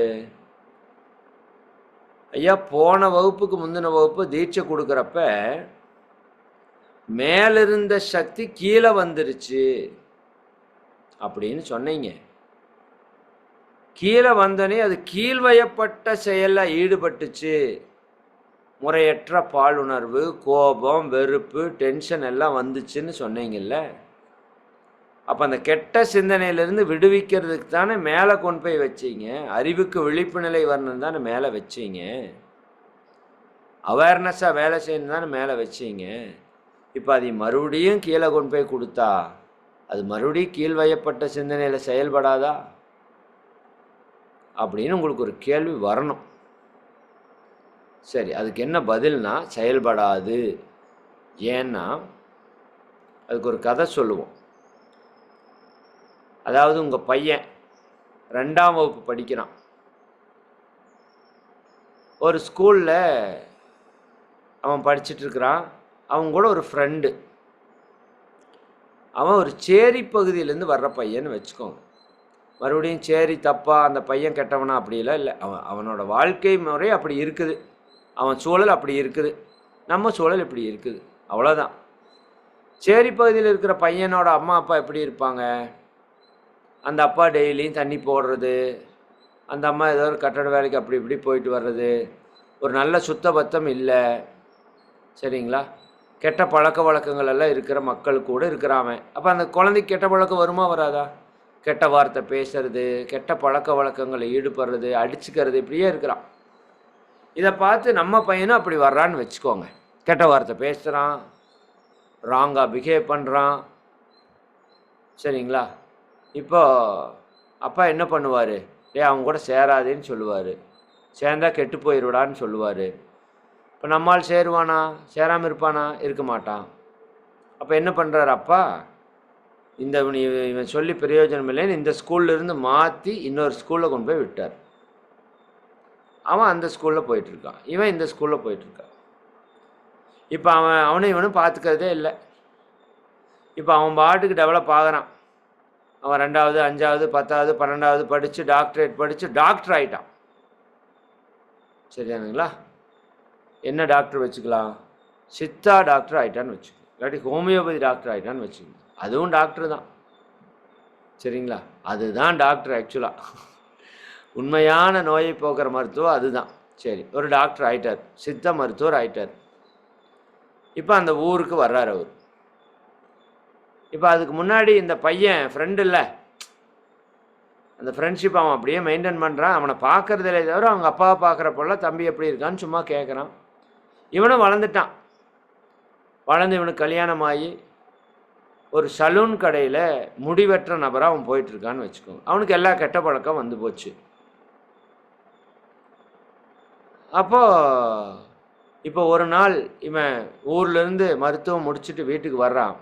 ஐயா, போன வகுப்புக்கு முந்தின வகுப்பு தீட்சை கொடுக்குறப்ப மேலிருந்த சக்தி கீழே வந்துருச்சு அப்படின்னு சொன்னீங்க. கீழே வந்தோடனே அது கீழ்வயப்பட்ட செயலில் ஈடுபட்டுச்சு. முறையற்ற பாலுணர்வு, கோபம், வெறுப்பு, டென்ஷன் எல்லாம் வந்துச்சுன்னு சொன்னீங்கல்ல. அப்போ அந்த கெட்ட சிந்தனையிலேருந்து விடுவிக்கிறதுக்கு தானே மேலே கொண்டு போய் வச்சிங்க. அறிவுக்கு விழிப்பு நிலை வரணும் தானே மேலே வச்சிங்க. அவேர்னஸாக வேலை செய்யணும் தானே மேலே வச்சிங்க. இப்போ அதை மறுபடியும் கீழே கொண்டு போய் கொடுத்தா அது மறுபடியும் கீழ்வயப்பட்ட சிந்தனையில் செயல்படாதா அப்படின்னு உங்களுக்கு ஒரு கேள்வி வரணும். சரி, அதுக்கு என்ன பதில்னா செயல்படாது. ஏன்னா அதுக்கு ஒரு கதை சொல்லுவோம். அதாவது உங்கள் பையன் 2ஆம் வகுப்பு படிக்கிறான். ஒரு ஸ்கூலில் அவன் படிச்சுட்ருக்கிறான். அவன் கூட ஒரு ஃப்ரெண்டு. அவன் ஒரு சேரி பகுதியிலேருந்து வர்ற பையன்னு வச்சுக்கோங்க. மறுபடியும் சேரி தப்பா, அந்த பையன் கெட்டவனா அப்படிலாம் இல்லை. அவனோட வாழ்க்கை முறை அப்படி இருக்குது, அவன் சூழல் அப்படி இருக்குது. நம்ம சூழல் இப்படி இருக்குது, அவ்வளோதான். சேரி பகுதியில் இருக்கிற பையனோட அம்மா அப்பா எப்படி இருப்பாங்க? அந்த அப்பா டெய்லியும் தண்ணி போடுறது, அந்த அம்மா ஏதோ ஒரு கட்டட வேலைக்கு அப்படி இப்படி போயிட்டு வர்றது, ஒரு நல்ல சுத்தபத்தம் இல்லை, சரிங்களா? கெட்ட பழக்க வழக்கங்கள் எல்லாம் இருக்கிற மக்கள் கூட இருக்கிறான். அப்போ அந்த குழந்தைக்கு கெட்ட பழக்கம் வருமா வராதா? கெட்ட வார்த்தை பேசுறது, கெட்ட பழக்க வழக்கங்களில் ஈடுபடுறது, அடிச்சுக்கிறது, இப்படியே இருக்கிறான். இதை பார்த்து நம்ம பையனும் அப்படி வர்றான்னு வச்சுக்கோங்க. கெட்ட வார்த்தை பேசுகிறான், ராங்காக பிஹேவ் பண்ணுறான், சரிங்களா? இப்போ அப்பா என்ன பண்ணுவார்? அவங்க கூட சேராதேன்னு சொல்லுவார், சேர்ந்தா கெட்டு போயிடுவான்னு சொல்லுவார். இப்போ நம்மால் சேருவானா? சேராமல் இருப்பானா? இருக்க மாட்டான். அப்போ என்ன பண்ணுறாரு அப்பா? இவன் சொல்லி பிரயோஜனம் இல்லைன்னு இந்த ஸ்கூல்லேருந்து மாற்றி இன்னொரு ஸ்கூலில் கொண்டு போய் விட்டார். அவன் அந்த ஸ்கூலில் போயிட்டுருக்கான், இவன் இந்த ஸ்கூலில் போயிட்டுருக்கான். இப்போ அவனும் இவனும் பார்த்துக்கிறதே இல்லை. இப்போ அவன் பாட்டுக்கு டெவலப் ஆகிறான். அவன் 2வது 5வது 10வது 12வது படித்து டாக்டரேட் படித்து டாக்டர் ஆகிட்டான். சரியானுங்களா? என்ன டாக்டர் வச்சுக்கலாம்? சித்தா டாக்டர் ஆகிட்டான்னு வச்சுக்கணும், இல்லாட்டி ஹோமியோபதி டாக்டர் ஆகிட்டான்னு வச்சுக்கணும். அதுவும் டாக்டர் தான், சரிங்களா? அதுதான் டாக்டர் ஆக்சுவலாக. உண்மையான நோயை போக்குற மருத்துவம் அதுதான். சரி, ஒரு டாக்டர் ஆகிட்டார், சித்த மருத்துவர் ஆகிட்டார். இப்போ அந்த ஊருக்கு வர்றார் அவர். இப்போ அதுக்கு முன்னாடி இந்த பையன் ஃப்ரெண்டு இல்லை, அந்த ஃப்ரெண்ட்ஷிப் அவன் அப்படியே மெயின்டைன் பண்ணுறான். அவனை பார்க்குறதில்லை தவிர அவங்க அப்பாவை பார்க்குறப்பெல்லாம் தம்பி எப்படி இருக்கான்னு சும்மா கேட்குறான். இவனும் வளர்ந்துட்டான். வளர்ந்து இவனுக்கு கல்யாணம் ஆகி ஒரு சலூன் கடையில் முடிவெற்ற நபராக அவன் போயிட்டுருக்கான்னு வச்சுக்கோங்க. அவனுக்கு எல்லா கெட்ட பழக்கம் வந்து போச்சு. அப்போது இப்போ ஒரு நாள் இவன் ஊர்லேருந்து மருத்துவம் முடிச்சுட்டு வீட்டுக்கு வர்றான்.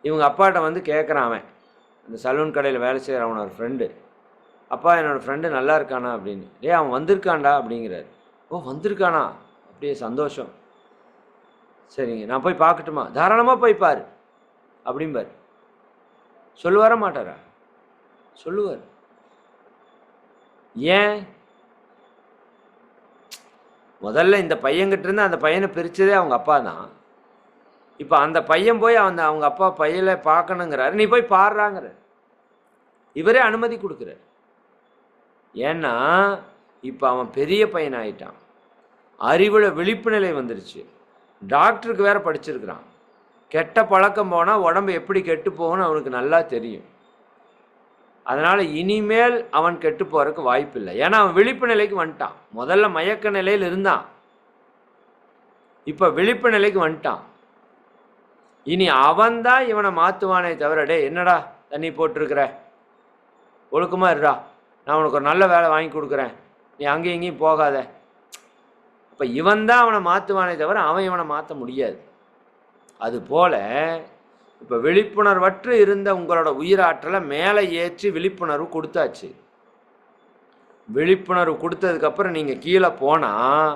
இவங்க அப்பாட்ட வந்து கேட்குறான் அவன், அந்த சலூன் கடையில் வேலை செய்கிற அவனோட ஃப்ரெண்டு, அப்பா என்னோடய ஃப்ரெண்டு நல்லா இருக்கானா அப்படின்னு. அவன் வந்திருக்கான்டா அப்படிங்கிறார். ஓ வந்திருக்கானா, அப்படியே சந்தோஷம். சரிங்க, நான் போய் பார்க்கட்டுமா? தாராளமாக போய் பாரு அப்படிம்பார். சொல்லுவார மாட்டாரா? சொல்லுவார். ஏன்? முதல்ல இந்த பையன்கிட்ட இருந்து அந்த பையனை பிரித்ததே அவங்க அப்பா தான். இப்போ அந்த பையன் போய் அவங்க அப்பா பையனை பார்க்கணுங்கிறாரு, நீ போய் பாடுறாங்கிற. இவரே அனுமதி கொடுக்குறார். ஏன்னா இப்போ அவன் பெரிய பையன் ஆகிட்டான், அறிவில் விழிப்பு நிலை வந்துருச்சு, டாக்டருக்கு வேற படிச்சிருக்கிறான். கெட்ட பழக்கம் போனால் உடம்பு எப்படி கெட்டு போகும்னு அவனுக்கு நல்லா தெரியும். அதனால் இனிமேல் அவன் கெட்டு போகிறதுக்கு வாய்ப்பு இல்லை. ஏன்னா அவன் விழிப்பு நிலைக்கு வந்துட்டான். முதல்ல மயக்க நிலையில் இருந்தான், இப்போ விழிப்பு நிலைக்கு வந்துட்டான். இனி அவன்தான் இவனை மாற்றுவானே தவிர, டே என்னடா தண்ணி போட்டிருக்கிற, ஒழுக்கமாக இருடா, நான் உனக்கு ஒரு நல்ல வேலை வாங்கி கொடுக்குறேன், நீ அங்கேயும் இங்கேயும் போகாத. இப்போ இவன் தான் அவனை மாற்றுவானே தவிர அவன் இவனை மாற்ற முடியாது. அதுபோல் இப்போ விழிப்புணர்வற்று இருந்த உங்களோட உயிராற்றலை மேலே ஏற்றி விழிப்புணர்வு கொடுத்தாச்சு. விழிப்புணர்வு கொடுத்ததுக்கப்புறம் நீங்கள் கீழே போனால்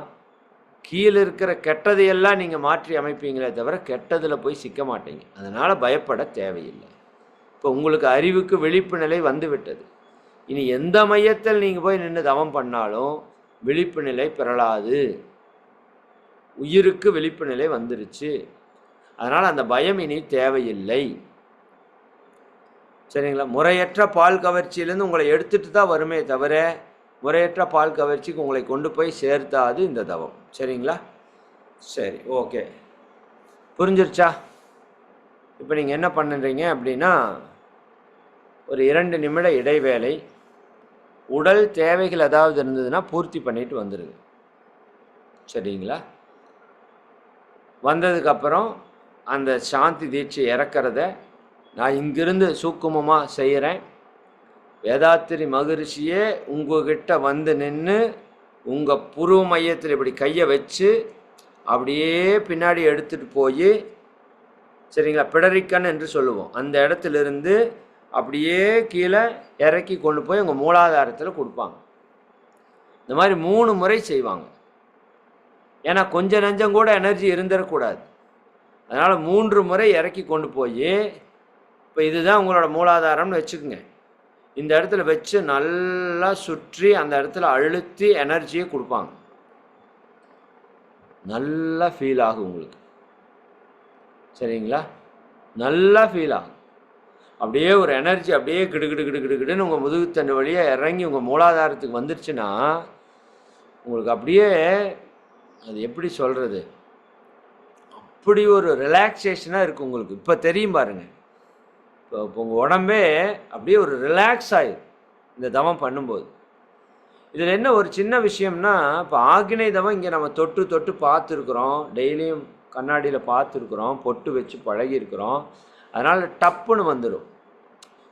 கீழே இருக்கிற கெட்டதையெல்லாம் நீங்கள் மாற்றி அமைப்பீங்களே தவிர கெட்டதில் போய் சிக்க மாட்டீங்க. அதனால் பயப்பட தேவையில்லை. இப்போ உங்களுக்கு அறிவுக்கு விழிப்பு நிலை வந்து விட்டது. இனி எந்த மையத்தில் நீங்கள் போய் நின்று தவம் பண்ணாலும் விழிப்பு நிலை பெறலாது. உயிருக்கு விழிப்பு நிலை வந்துருச்சு. அதனால் அந்த பயம் இனி தேவையில்லை. சரிங்களா? முறையற்ற பால் கவர்ச்சியிலேருந்து உங்களை எடுத்துகிட்டு தான் வருமே தவிர முறையற்ற பால் கவர்ச்சிக்கு உங்களை கொண்டு போய் சேர்த்தாது இந்த தவம். சரிங்களா? சரி, ஓகே, புரிஞ்சிருச்சா? இப்போ நீங்கள் என்ன பண்ணுறீங்க அப்படின்னா, ஒரு 2 நிமிட இடைவேளை, உடல் தேவைகள் ஏதாவது இருந்ததுன்னா பூர்த்தி பண்ணிட்டு வந்துடுங்க. சரிங்களா? வந்ததுக்கப்புறம் அந்த சாந்தி தீட்சை இறக்கிறத நான் இங்கிருந்து சூக்குமமாக செய்கிறேன். வேதாத்திரி மகரிஷியே உங்ககிட்ட வந்து நின்று உங்கள் புருவ மையத்தில் இப்படி கையை வச்சு அப்படியே பின்னாடி எடுத்துகிட்டு போய், சரிங்களா, பிடரிக்கண் என்று சொல்லுவோம், அந்த இடத்துலேருந்து அப்படியே கீழே இறக்கி கொண்டு போய் உங்கள் மூலாதாரத்தில் கொடுப்பாங்க. இந்த மாதிரி 3 முறை செய்வாங்க. ஏன்னா கொஞ்சம் நஞ்சம் கூட எனர்ஜி இருந்துடக்கூடாது. அதனால் 3 முறை இறக்கி கொண்டு போய், இப்போ இதுதான் உங்களோட மூலாதாரம்னு வச்சுக்கோங்க, இந்த இடத்துல வச்சு நல்லா சுற்றி அந்த இடத்துல அழுத்தி எனர்ஜியை கொடுப்பாங்க. நல்லா ஃபீல் ஆகும் உங்களுக்கு. சரிங்களா? நல்லா ஃபீல் ஆகும். அப்படியே ஒரு எனர்ஜி அப்படியே கிடுகிடுன்னு உங்கள் முதுகுத்தண்டு வழியாக இறங்கி உங்கள் மூலாதாரத்துக்கு வந்துருச்சுன்னா, உங்களுக்கு அப்படியே அது எப்படி சொல்கிறது, அப்படி ஒரு ரிலாக்ஸேஷனாக இருக்குது உங்களுக்கு. இப்போ தெரியும் பாருங்கள். இப்போ உங்கள் உடம்பே அப்படியே ஒரு ரிலாக்ஸ் ஆகிடும் இந்த தவம் பண்ணும்போது. இதில் என்ன ஒரு சின்ன விஷயம்னா, இப்போ ஆக்னை தவம் இங்கே நம்ம தொட்டு தொட்டு பார்த்துருக்குறோம், டெய்லியும் கண்ணாடியில் பார்த்துருக்குறோம், பொட்டு வச்சு பழகியிருக்கிறோம், அதனால் டப்புன்னு வந்துடும்.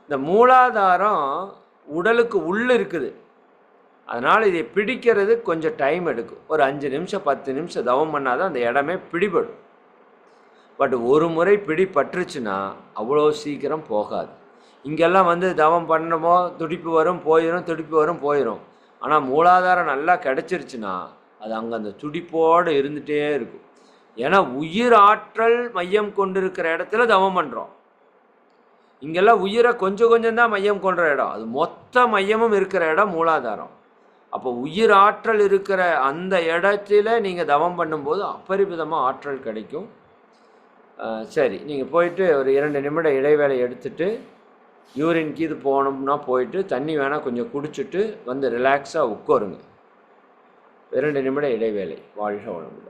இந்த மூலாதாரம் உடலுக்கு உள்ளே இருக்குது, அதனால் இதை பிடிக்கிறது கொஞ்சம் டைம் எடுக்கும். ஒரு 5 நிமிஷம் 10 நிமிஷம் தவம் பண்ணால் தான் அந்த இடமே பிடிபடும். பட் ஒரு முறை பிடிபட்டுருச்சுன்னா அவ்வளோ சீக்கிரம் போகாது. இங்கெல்லாம் வந்து தவம் பண்ணமோ துடிப்பு வரும் போயிடும், துடிப்பு வரும் போயிடும். ஆனால் மூலாதாரம் நல்லா கிடச்சிருச்சுன்னா அது அங்கே அந்த துடிப்போடு இருந்துகிட்டே இருக்கும். ஏன்னா உயிர் ஆற்றல் மையம் கொண்டிருக்கிற இடத்துல தவம் பண்ணுறோம். இங்கெல்லாம் உயிரை கொஞ்சம் கொஞ்சம் தான் மையம் கொண்ட இடம், அது மொத்த மையமும் இருக்கிற இடம் மூலாதாரம். அப்போ உயிர் ஆற்றல் இருக்கிற அந்த இடத்துல நீங்கள் தவம் பண்ணும்போது அபரிமிதமாக ஆற்றல் கிடைக்கும். சரி, நீங்கள் போயிட்டு ஒரு 2 நிமிட இடைவேளை எடுத்துகிட்டு யூரின் கீது போகணும்னா போயிட்டு தண்ணி வேணால் கொஞ்சம் குடிச்சிட்டு வந்து ரிலாக்ஸாக உட்காருங்க. 2 நிமிட இடைவேளை. வாழ்க வளமுடன்.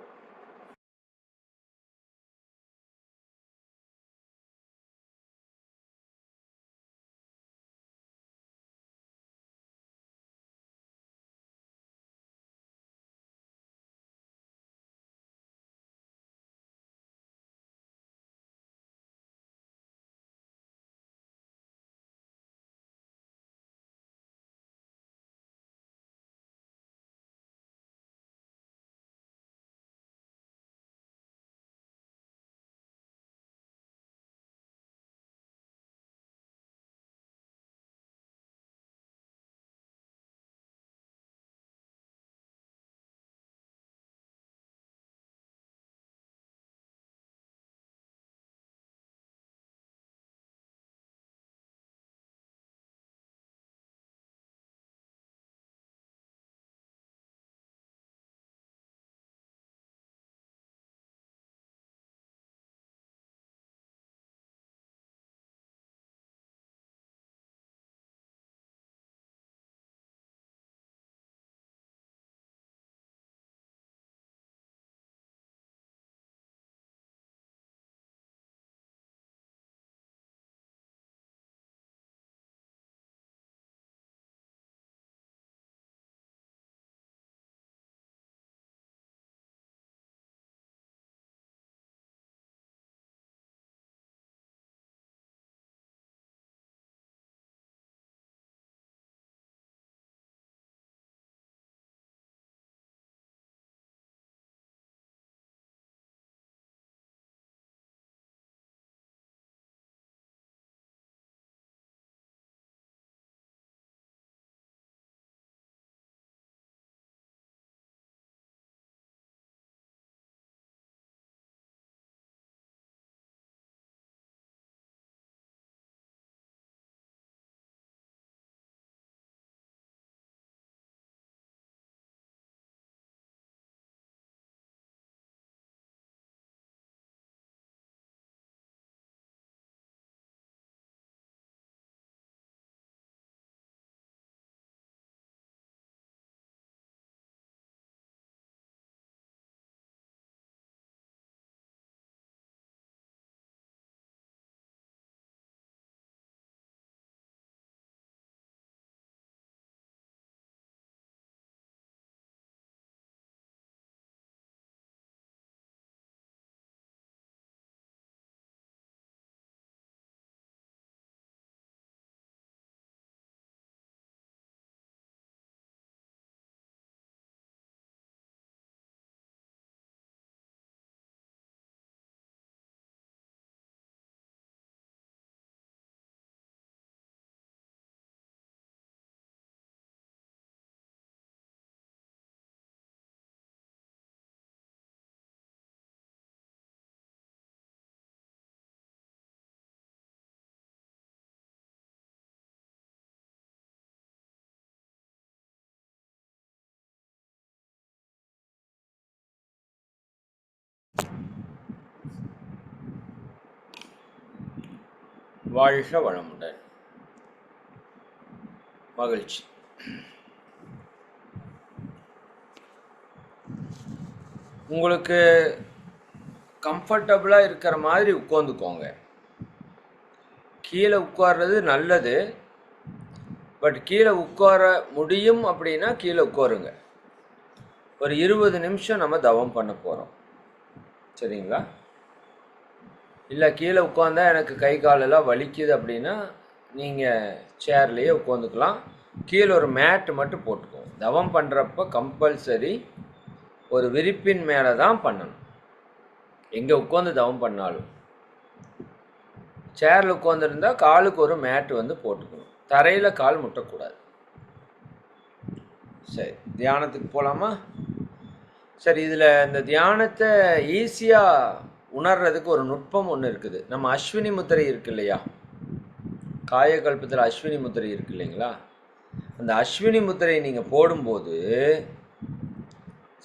வாழ்க வளமுடன். மகிழ்ச்சி. உங்களுக்கு கம்ஃபர்டபுளாக இருக்கிற மாதிரி உட்காந்துக்கோங்க. கீழே உட்கார்றது நல்லது, பட் கீழே உட்கார முடியும் அப்படின்னா கீழே உட்காருங்க. ஒரு 20 நிமிஷம் நம்ம தவம் பண்ண போகிறோம், சரிங்களா? இல்லை கீழே உட்காந்தா எனக்கு கை காலெல்லாம் வலிக்குது அப்படின்னா நீங்கள் சேர்லேயே உட்காந்துக்கலாம். கீழே ஒரு மேட்டு மட்டும் போட்டுக்கோங்க. தவம் பண்ணுறப்ப கம்பல்சரி ஒரு விரிப்பின் மேலே தான் பண்ணணும். எங்கே உட்காந்து தவம் பண்ணாலும் சேரில் உட்காந்துருந்தா காலுக்கு ஒரு மேட்டு வந்து போட்டுக்கணும். தரையில் கால் முட்டக்கூடாது. சரி, தியானத்துக்கு போகலாமா? சரி, இதில் இந்த தியானத்தை ஈஸியாக உணர்றதுக்கு ஒரு நுட்பம் ஒன்று இருக்குது. நம்ம அஸ்வினி முத்திரை இருக்கு இல்லையா, காயகல்பத்தில் அஸ்வினி முத்திரை இருக்கு இல்லைங்களா? அந்த அஸ்வினி முத்திரை நீங்கள் போடும்போது,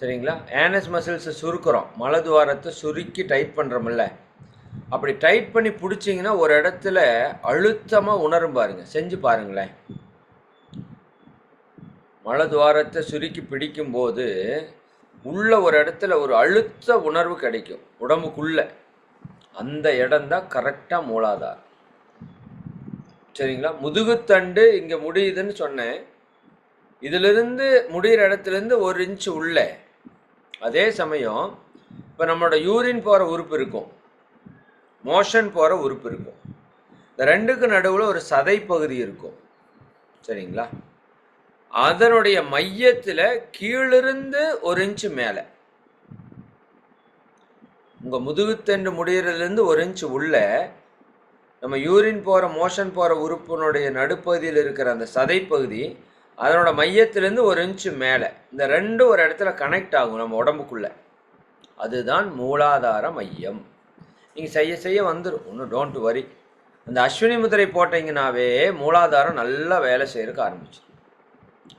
சரிங்களா, ஆனஸ் மசில்ஸை சுருக்கிறோம், மலதுவாரத்தை சுருக்கி டைட் பண்ணுறோமில்ல, அப்படி டைட் பண்ணி பிடிச்சிங்கன்னா ஒரு இடத்துல அழுத்தமாக உணரும் பாருங்க. செஞ்சு பாருங்களேன். மலதுவாரத்தை சுருக்கி பிடிக்கும்போது உள்ள ஒரு இடத்துல ஒரு அழுத்த உணர்வு கிடைக்கும் உடம்புக்குள்ள. அந்த இடம்தான் கரெக்டாக மூலாதாரம், சரிங்களா? முதுகுத்தண்டு இங்கே முடியுதுன்னு சொன்னேன். இதிலிருந்து முடிகிற இடத்துலேருந்து 1 இன்ச்சு உள்ள. அதே சமயம் இப்போ நம்மளோட யூரின் போகிற உறுப்பு இருக்கும், மோஷன் போகிற உறுப்பு இருக்கும். இந்த ரெண்டுக்கு நடுவில் ஒரு சதை பகுதி இருக்கும், சரிங்களா? அதனுடைய மையத்தில் கீழிருந்து 1 இன்ச்சு மேலே, உங்கள் முதுகுத்தண்டு முடிகிறதுலேருந்து 1 இன்ச்சு உள்ள நம்ம யூரின் போகிற மோஷன் போகிற உறுப்பினுடைய நடுப்பகுதியில் இருக்கிற அந்த சதை பகுதி, அதனோட மையத்திலேருந்து 1 இன்ச்சு மேலே, இந்த ரெண்டும் ஒரு இடத்துல கனெக்ட் ஆகும் நம்ம உடம்புக்குள்ள. அதுதான் மூலாதார மையம். நீங்கள் செய்ய வந்துடும், ஒன்றும் டோன்ட் வரி. அந்த அஸ்வினி முத்திரை போட்டிங்கன்னாவே மூலாதாரம் நல்லா வேலை செய்யறதுக்கு ஆரம்பிச்சிடும்.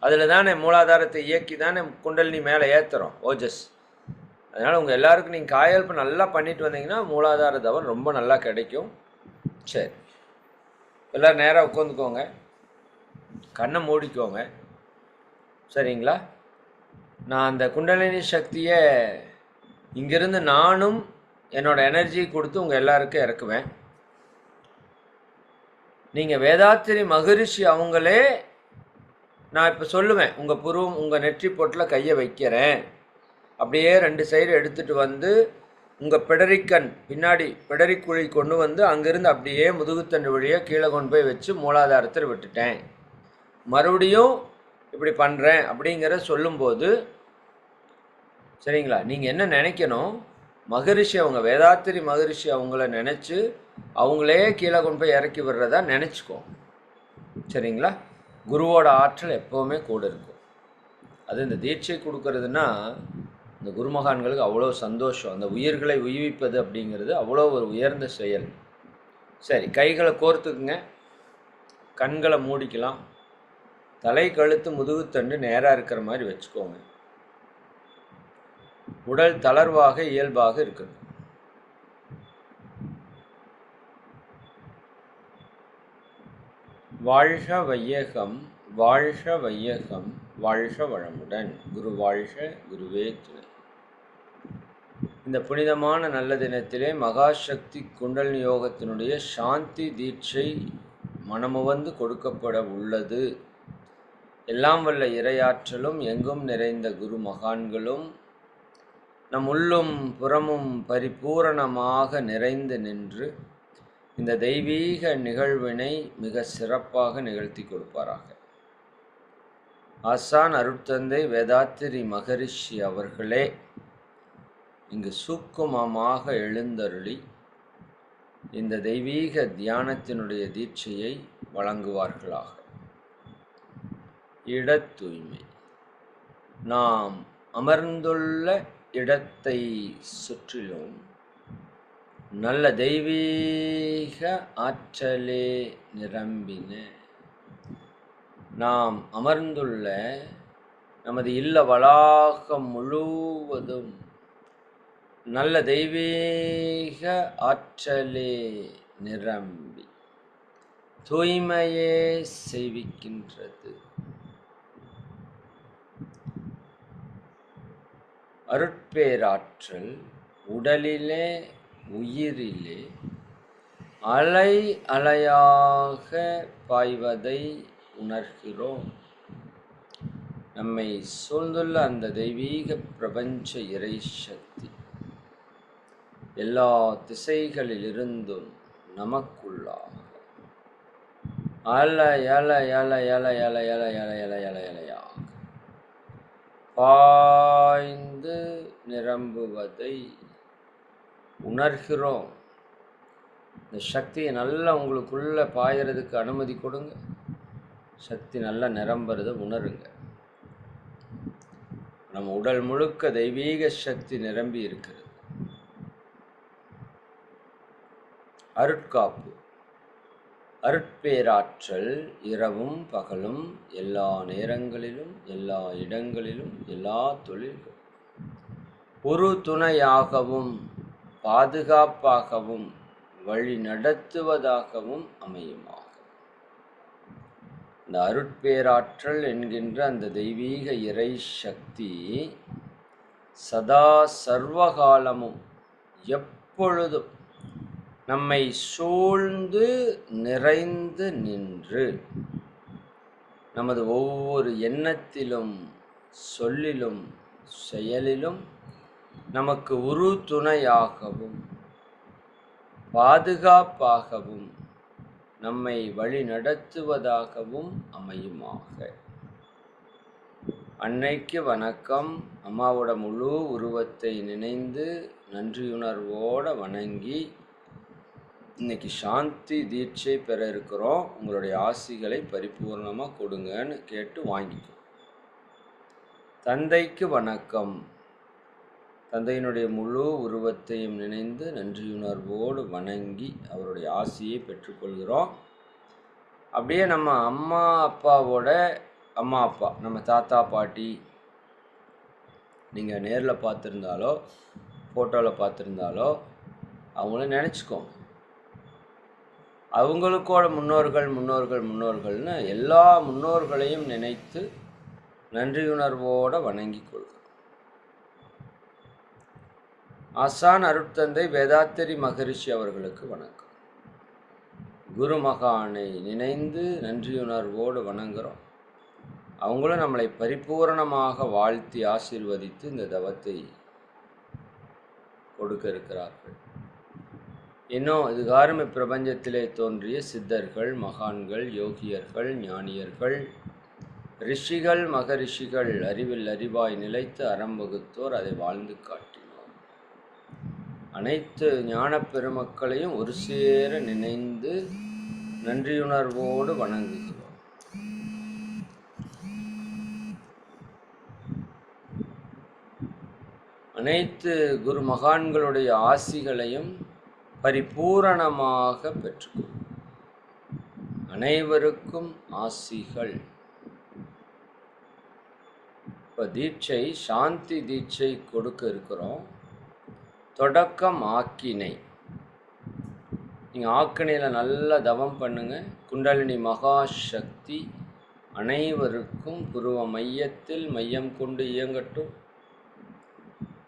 அதில் தானே மூலாதாரத்தை இயக்கி தானே குண்டலினி மேலே ஏற்றுறோம், ஓஜஸ். அதனால் உங்கள் எல்லாருக்கும் நீங்கள் காயல்பு நல்லா பண்ணிட்டு வந்தீங்கன்னா மூலாதார தவம் ரொம்ப நல்லா கிடைக்கும். சரி, எல்லோரும் நேராக உட்காந்துக்கோங்க, கண்ணை மூடிக்கோங்க, சரிங்களா? நான் அந்த குண்டலினி சக்தியை இங்கிருந்து நானும் என்னோட எனர்ஜி கொடுத்து உங்கள் எல்லாருக்கும் இறக்குவேன். நீங்கள் வேதாத்திரி மகரிஷி அவங்களே, நான் இப்போ சொல்லுவேன், உங்கள் புருவம் உங்கள் நெற்றி பொட்டில் கையை வைக்கிறேன், அப்படியே 2 சைடு எடுத்துகிட்டு வந்து உங்கள் பிடரிக்கண் பின்னாடி பிடரிக்குழி கொண்டு வந்து அங்கேருந்து அப்படியே முதுகுத்தண்டு வழியாக கீழே கொண்டு போய் வச்சு மூலாதாரத்தில் விட்டுட்டேன், மறுபடியும் இப்படி பண்ணுறேன் அப்படிங்கிற சொல்லும்போது, சரிங்களா, நீங்கள் என்ன நினைக்கணும், மகரிஷி அவங்க வேதாத்திரி மகரிஷி அவங்கள நினச்சி அவங்களே கீழே கொண்டு போய் இறக்கி விடுறதா நினச்சிக்கோ, சரிங்களா? குருவோட ஆற்றல் எப்போவுமே கூட இருக்கும். அது இந்த தீட்சை கொடுக்கறதுன்னா இந்த குருமகான்களுக்கு அவ்வளோ சந்தோஷம். அந்த உயிர்களை உயிர்விப்பது அப்படிங்கிறது அவ்வளோ ஒரு உயர்ந்த செயல். சரி, கைகளை கோர்த்துக்குங்க, கண்களை மூடிக்கலாம், தலை கழுத்து முதுகுத்தண்டு நேராக இருக்கிற மாதிரி வச்சுக்கோங்க. உடல் தளர்வாக இயல்பாக இருக்கணும். வாழ்க வையகம், வாழ்க வையகம், வாழ்க வளமுடன். குரு வாழ்க, குருவே துணை. இந்த புனிதமான நல்ல தினத்திலே மகாசக்தி குண்டலினி யோகத்தினுடைய சாந்தி தீட்சை மனமுவந்து கொடுக்கப்பட உள்ளது. எல்லாம் வல்ல இறையாற்றலும் எங்கும் நிறைந்த குரு மகான்களும் நம் உள்ளும் புறமும் பரிபூரணமாக நிறைந்து நின்று இந்த தெய்வீக நிகழ்வினை மிக சிறப்பாக நிகழ்த்தி கொடுப்பாராக. ஆசான் அருட்தந்தை வேதாத்திரி மகரிஷி அவர்களே இங்கு சூக்குமமாக எழுந்தருளி இந்த தெய்வீக தியானத்தினுடைய தீட்சையை வழங்குவார்களாக. இடத் தூய்மை. நாம் அமர்ந்துள்ள இடத்தை சுற்றிலும் நல்ல தெய்வீக ஆற்றலே நிரம்பின. நாம் அமர்ந்துள்ள நமது இல்ல வளாகம் முழுவதும் நல்ல தெய்வீக ஆற்றலே நிரம்பி தூய்மையே செய்விக்கின்றது. அருட்பேராற்றல் உடலிலே உயிரிலே அலை அலையாக பாய்வதை உணர்கிறோம். நம்மை சூழ்ந்துள்ள அந்த தெய்வீக பிரபஞ்ச இறை சக்தி எல்லா திசைகளிலிருந்தும் நமக்குள்ளாக அலை அலை அலை அலை அலை அலை அலை அலை அலை அலையாக பாய்ந்து நிரம்புவதை உணர்கிறோம். இந்த சக்தியை நல்லா உங்களுக்குள்ள பாயறதுக்கு அனுமதி கொடுங்க. சக்தி நல்லா நிரம்புறதை உணருங்க. நம்ம உடல் முழுக்க தெய்வீக சக்தி நிரம்பி இருக்கிறது. அருட்காப்பு அருட்பேராற்றல் இரவும் பகலும் எல்லா நேரங்களிலும் எல்லா இடங்களிலும் எல்லா தொழில்களும் ஒரு துணையாகவும் பாதுகாப்பாகவும் வழி நடத்துவதாகவும் அமையுமாக. இந்த அருட்பேராற்றல் என்கின்ற அந்த தெய்வீக இறை சக்தி சதா சர்வகாலமும் எப்பொழுதும் நம்மை சூழ்ந்து நிறைந்து நின்று நமது ஒவ்வொரு எண்ணத்திலும் சொல்லிலும் செயலிலும் நமக்கு உரு துணையாகவும் பாதுகாப்பாகவும் நம்மை வழி நடத்துவதாகவும் அமையுமாக. அன்னைக்கு வணக்கம். அம்மாவோட முழு உருவத்தை நினைந்து நன்றியுணர்வோடு வணங்கி இன்னைக்கு சாந்தி தீட்சை பெற இருக்கிறோம். உங்களுடைய ஆசிகளை பரிபூர்ணமாக கொடுங்கன்னு கேட்டு வாங்கிக்கோ. தந்தைக்கு வணக்கம். தந்தையினுடைய முழு உருவத்தையும் நினைந்து நன்றியுணர்வோடு வணங்கி அவருடைய ஆசியை பெற்றுக்கொள்கிறோம். அப்படியே நம்ம அம்மா அப்பாவோட அம்மா அப்பா, நம்ம தாத்தா பாட்டி, நீங்கள் நேரில் பார்த்துருந்தாலோ ஃபோட்டோவில் பார்த்துருந்தாலோ அவங்கள நினச்சிக்கோங்க. அவங்களுக்கோட முன்னோர்கள்னு எல்லா முன்னோர்களையும் நினைத்து நன்றியுணர்வோடு வணங்கி கொள்கிறோம். ஆசான் அருட்தந்தை வேதாத்திரி மகரிஷி அவர்களுக்கு வணக்கம். குரு மகானை நினைந்து நன்றியுணர்வோடு வணங்குகிறோம். அவங்களும் நம்மளை பரிபூரணமாக வாழ்த்தி ஆசீர்வதித்து இந்த தவத்தை கொடுக்க இருக்கிறார்கள். இன்னும் இதுகாரும் இப்பிரபஞ்சத்திலே தோன்றிய சித்தர்கள், மகான்கள், யோகியர்கள், ஞானியர்கள், ரிஷிகள், மகரிஷிகள், அறிவில் அறிவாய் நிலைத்து அறம் வகுத்தோர் அதை வாழ்ந்து காட்டினோர். அனைத்து ஞான பெருமக்களையும் ஒரு சேர நினைந்து நன்றியுணர்வோடு வணங்குகிறோம். அனைத்து குரு மகான்களுடைய ஆசிகளையும் பரிபூரணமாக பெற்றுக்கொள்ளும். அனைவருக்கும் ஆசிகள். இப்போ தீட்சை சாந்தி தீட்சை கொடுக்க இருக்கிறோம். தொடக்கம் ஆக்கினை. நீங்கள் ஆக்கினையில் நல்லா தவம் பண்ணுங்க. குண்டலினி மகா சக்தி அனைவருக்கும் புருவ மையத்தில் மையம் கொண்டு இயங்கட்டும்.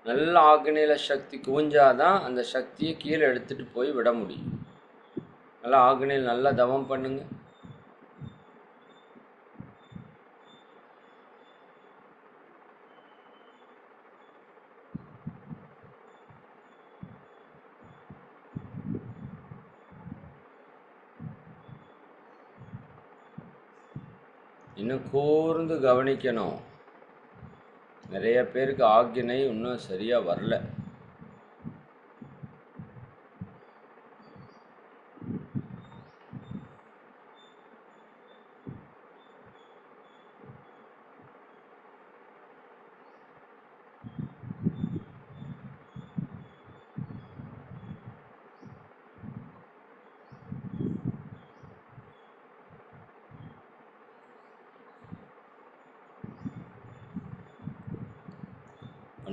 நல்ல ஆக்னியில் சக்தி குவிஞ்சாதான் அந்த சக்தியை கீழே எடுத்துகிட்டு போய் விட முடியும். நல்லா ஆக்னியில் நல்லா தவம் பண்ணுங்க. இன்னும் கூர்ந்து கவனிக்கணும். நிறைய பேருக்கு ஆக்ஞை இன்னும் சரியாக வரல.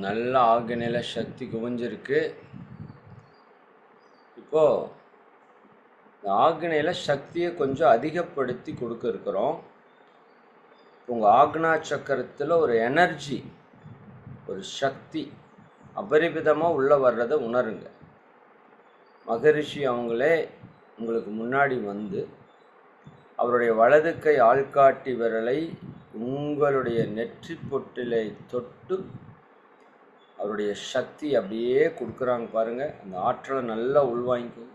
நல்ல ஆக்னியில் சக்தி குவிஞ்சிருக்கு. இப்போது இந்த ஆக்னையில் சக்தியை கொஞ்சம் அதிகப்படுத்தி கொடுக்க இருக்கிறோம். உங்கள் ஆக்னா சக்கரத்தில் ஒரு எனர்ஜி, ஒரு சக்தி அபரிமிதமாக உள்ளே வர்றதை உணருங்க. மகரிஷி அவங்களே உங்களுக்கு முன்னாடி வந்து அவருடைய வலது கை ஆள்காட்டி விரலை உங்களுடைய நெற்றி பொட்டிலை தொட்டு அவருடைய சக்தி அப்படியே கொடுக்குறாங்க பாருங்க. அந்த ஆற்றலை நல்லா உள்வாங்கிக்கும்.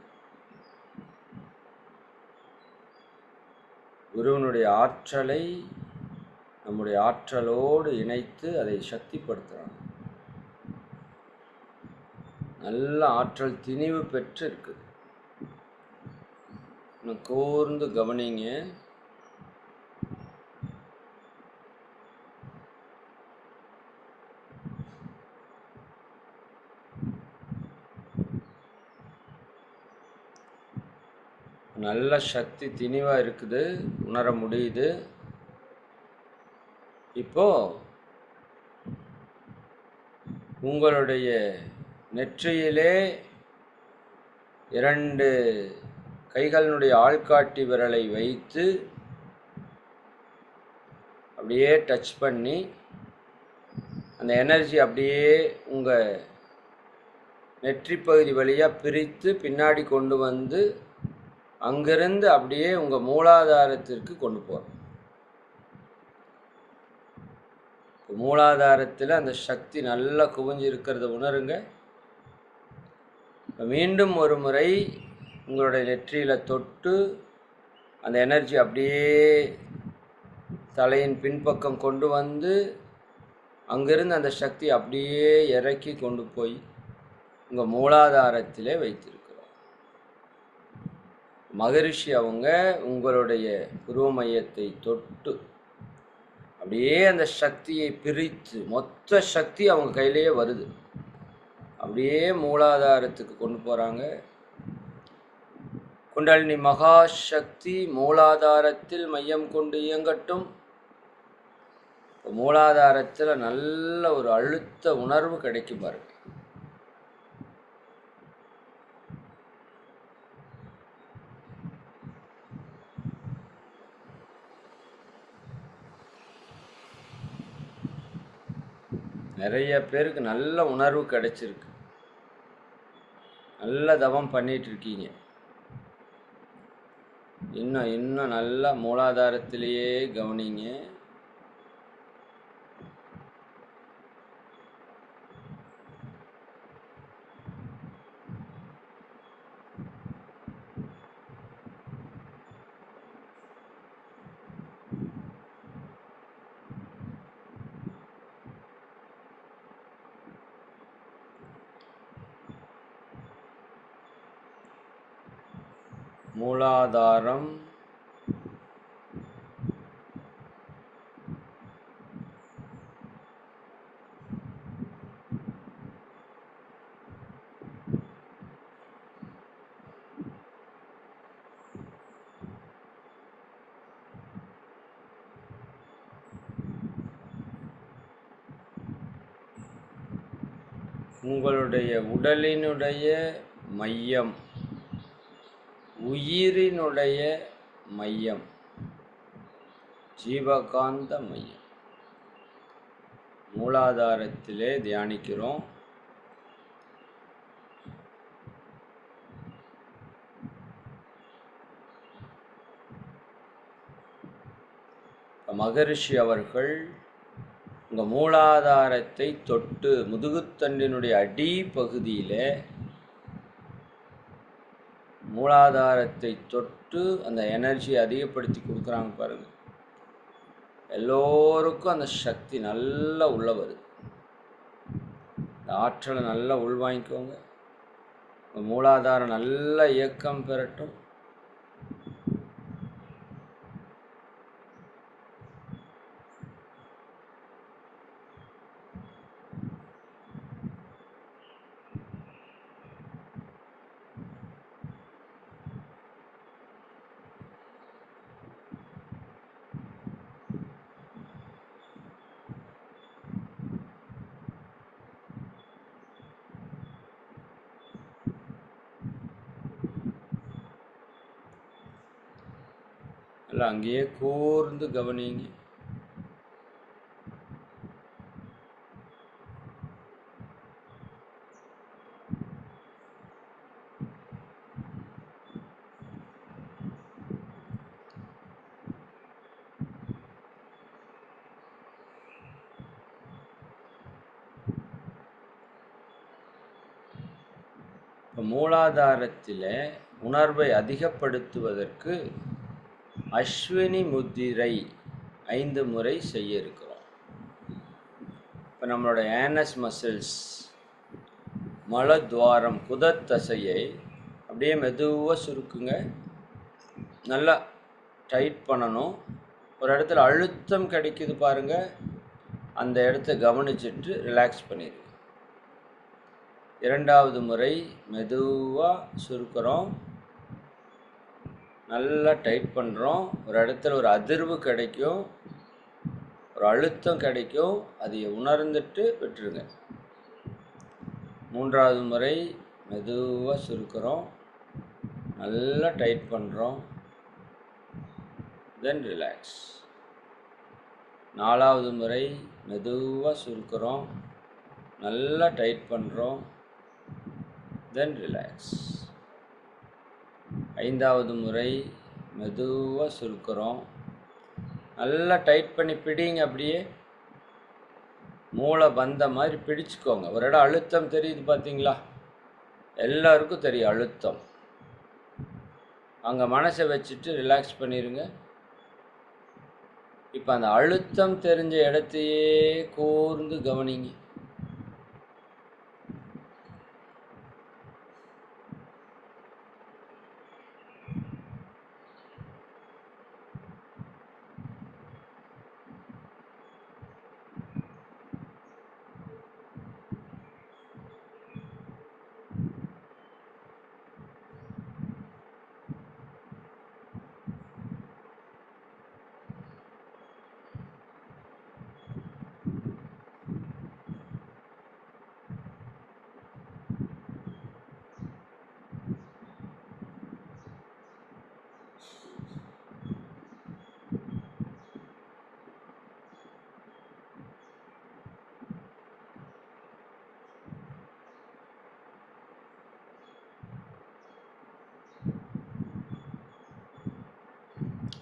குருவனுடைய ஆற்றலை நம்முடைய ஆற்றலோடு இணைத்து அதை சக்திப்படுத்துகிறாங்க. நல்ல ஆற்றல் திணிவு பெற்று இருக்குது. கூர்ந்து கவனிங்க. நல்ல சக்தி திணிவாக இருக்குது, உணர முடியுது. இப்போ உங்களுடைய நெற்றியிலே 2 கைகளினுடைய ஆள்காட்டி விரலை வைத்து அப்படியே டச் பண்ணி அந்த எனர்ஜி அப்படியே உங்கள் நெற்றி பகுதி வழியாக பிரித்து பின்னாடி கொண்டு வந்து அங்கிருந்து அப்படியே உங்கள் மூலாதாரத்திற்கு கொண்டு போகிறோம். மூலாதாரத்தில் அந்த சக்தி நல்லா குவிஞ்சு இருக்கிறத உணருங்க. மீண்டும் ஒரு முறை உங்களுடைய நெற்றியில் தொட்டு அந்த எனர்ஜி அப்படியே தலையின் பின்பக்கம் கொண்டு வந்து அங்கிருந்து அந்த சக்தி அப்படியே இறக்கி கொண்டு போய் உங்கள் மூலாதாரத்திலே வைத்திருக்கிறோம். மகரிஷி அவங்க உங்களுடைய புருவ மையத்தை தொட்டு அப்படியே அந்த சக்தியை பிரித்து மொத்த சக்தி அவங்க கையிலேயே வருது. அப்படியே மூலாதாரத்துக்கு கொண்டு போகிறாங்க. குண்டலினி மகா சக்தி மூலாதாரத்தில் மையம் கொண்டு இயங்கட்டும். மூலாதாரத்தில் நல்ல ஒரு அழுத்த உணர்வு கிடைக்கும் பாருங்க. நிறைய பேருக்கு நல்ல உணர்வு கிடைச்சிருக்கு. நல்ல தவம் பண்ணிட்டு இருக்கீங்க. இன்னும் நல்லா மூலாதாரத்திலேயே கவனிங்க. மூலாதாரம் உங்களுடைய உடலினுடைய மையம், உயிரினுடைய மையம், ஜீவகாந்த மையம். மூலாதாரத்திலே தியானிக்கிறோம். மகரிஷி அவர்கள் உங்கள் மூலாதாரத்தை தொட்டு முதுகுத்தண்டினுடைய அடி பகுதியில் மூலாதாரத்தை தொட்டு அந்த எனர்ஜியை அதிகப்படுத்தி கொடுக்குறாங்க பாருங்கள். எல்லோருக்கும் அந்த சக்தி நல்லா உள்ள வருது. இந்த ஆற்றலை நல்லா உள்வாங்கிக்கோங்க. மூலாதாரம் நல்ல இயக்கம் பெறட்டும். எல்லாம் அங்கேயே கூர்ந்து கவனிங்க. மூலாதாரத்தில் உணர்வை அதிகப்படுத்துவதற்கு அஸ்வினி முத்திரை 5 முறை செய்ய இருக்கிறோம். இப்போ நம்மளோட ஏனஸ் மசில்ஸ், மலத்வாரம், குதத்தசையை அப்படியே மெதுவாக சுருக்குங்க. நல்லா டைட் பண்ணணும். ஒரு இடத்துல அழுத்தம் கிடைக்குது பாருங்கள், அந்த இடத்த கவனிச்சுட்டு ரிலாக்ஸ் பண்ணிடுங்க. 2வது முறை மெதுவாக சுருக்கிறோம், நல்லா டைட் பண்ணுறோம். ஒரு இடத்துல ஒரு அதிர்வு கிடைக்கும், ஒரு அழுத்தம் கிடைக்கும், அதை உணர்ந்துட்டு விட்டுருங்க. 3வது முறை மெதுவாக சுருக்கிறோம், நல்லா டைட் பண்ணுறோம், தென் ரிலாக்ஸ். 4வது முறை மெதுவாக சுருக்கிறோம், நல்லா டைட் பண்ணுறோம், தென் ரிலாக்ஸ். 5வது முறை மெதுவாக சுருக்கிறோம், நல்லா டைட் பண்ணி பிடிங்க. அப்படியே மூளை பந்த மாதிரி பிடிச்சிக்கோங்க. ஒரு இடம் அழுத்தம் தெரியுது பார்த்தீங்களா? எல்லாருக்கும் தெரியும் அழுத்தம். அங்கே மனசை வச்சுட்டு ரிலாக்ஸ் பண்ணிடுங்க. இப்போ அந்த அழுத்தம் தெரிஞ்ச இடத்தையே கூர்ந்து கவனிங்க.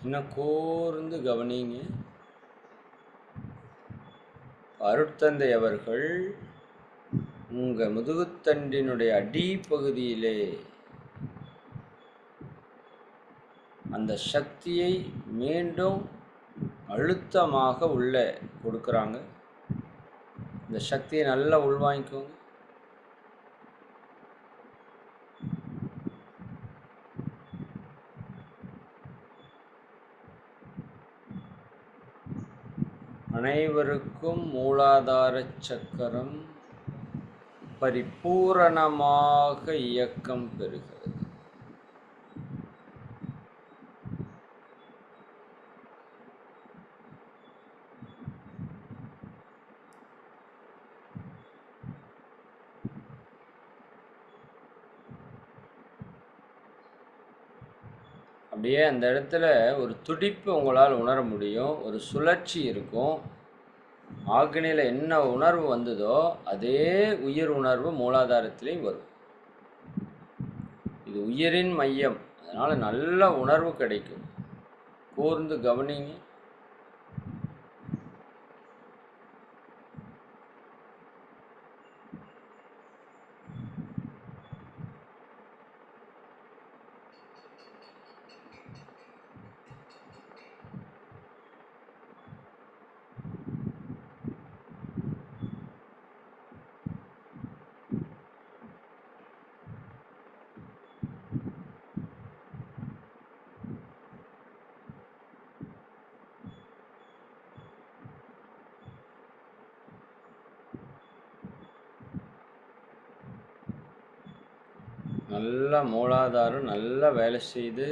இன்னும் கூர்ந்து கவனிங்க. அருட்தந்தை அவர்கள் உங்கள் முதுகுத்தண்டினுடைய அடிப்பகுதியிலே அந்த சக்தியை மீண்டும் அழுத்தமாக உள்ளே கொடுக்குறாங்க. இந்த சக்தியை நல்லா உள்வாங்கிக்கோங்க. அனைவருக்கும் மூலாதார சக்கரம் பரிபூரணமாக இயக்கம் பெறுகிறது. அப்படியே அந்த இடத்துல ஒரு துடிப்பு உங்களால் உணர முடியும், ஒரு சுழற்சி இருக்கும். ஆக்னியில் என்ன உணர்வு வந்ததோ அதே உயிர் உணர்வு மூலாதாரத்திலையும் வரும். இது உயிரின் மையம், அதனால் நல்ல உணர்வு கிடைக்கும். கூர்ந்து கவனிங்க. நல்லா மூலாதாரம் நல்லா வேலை செய்து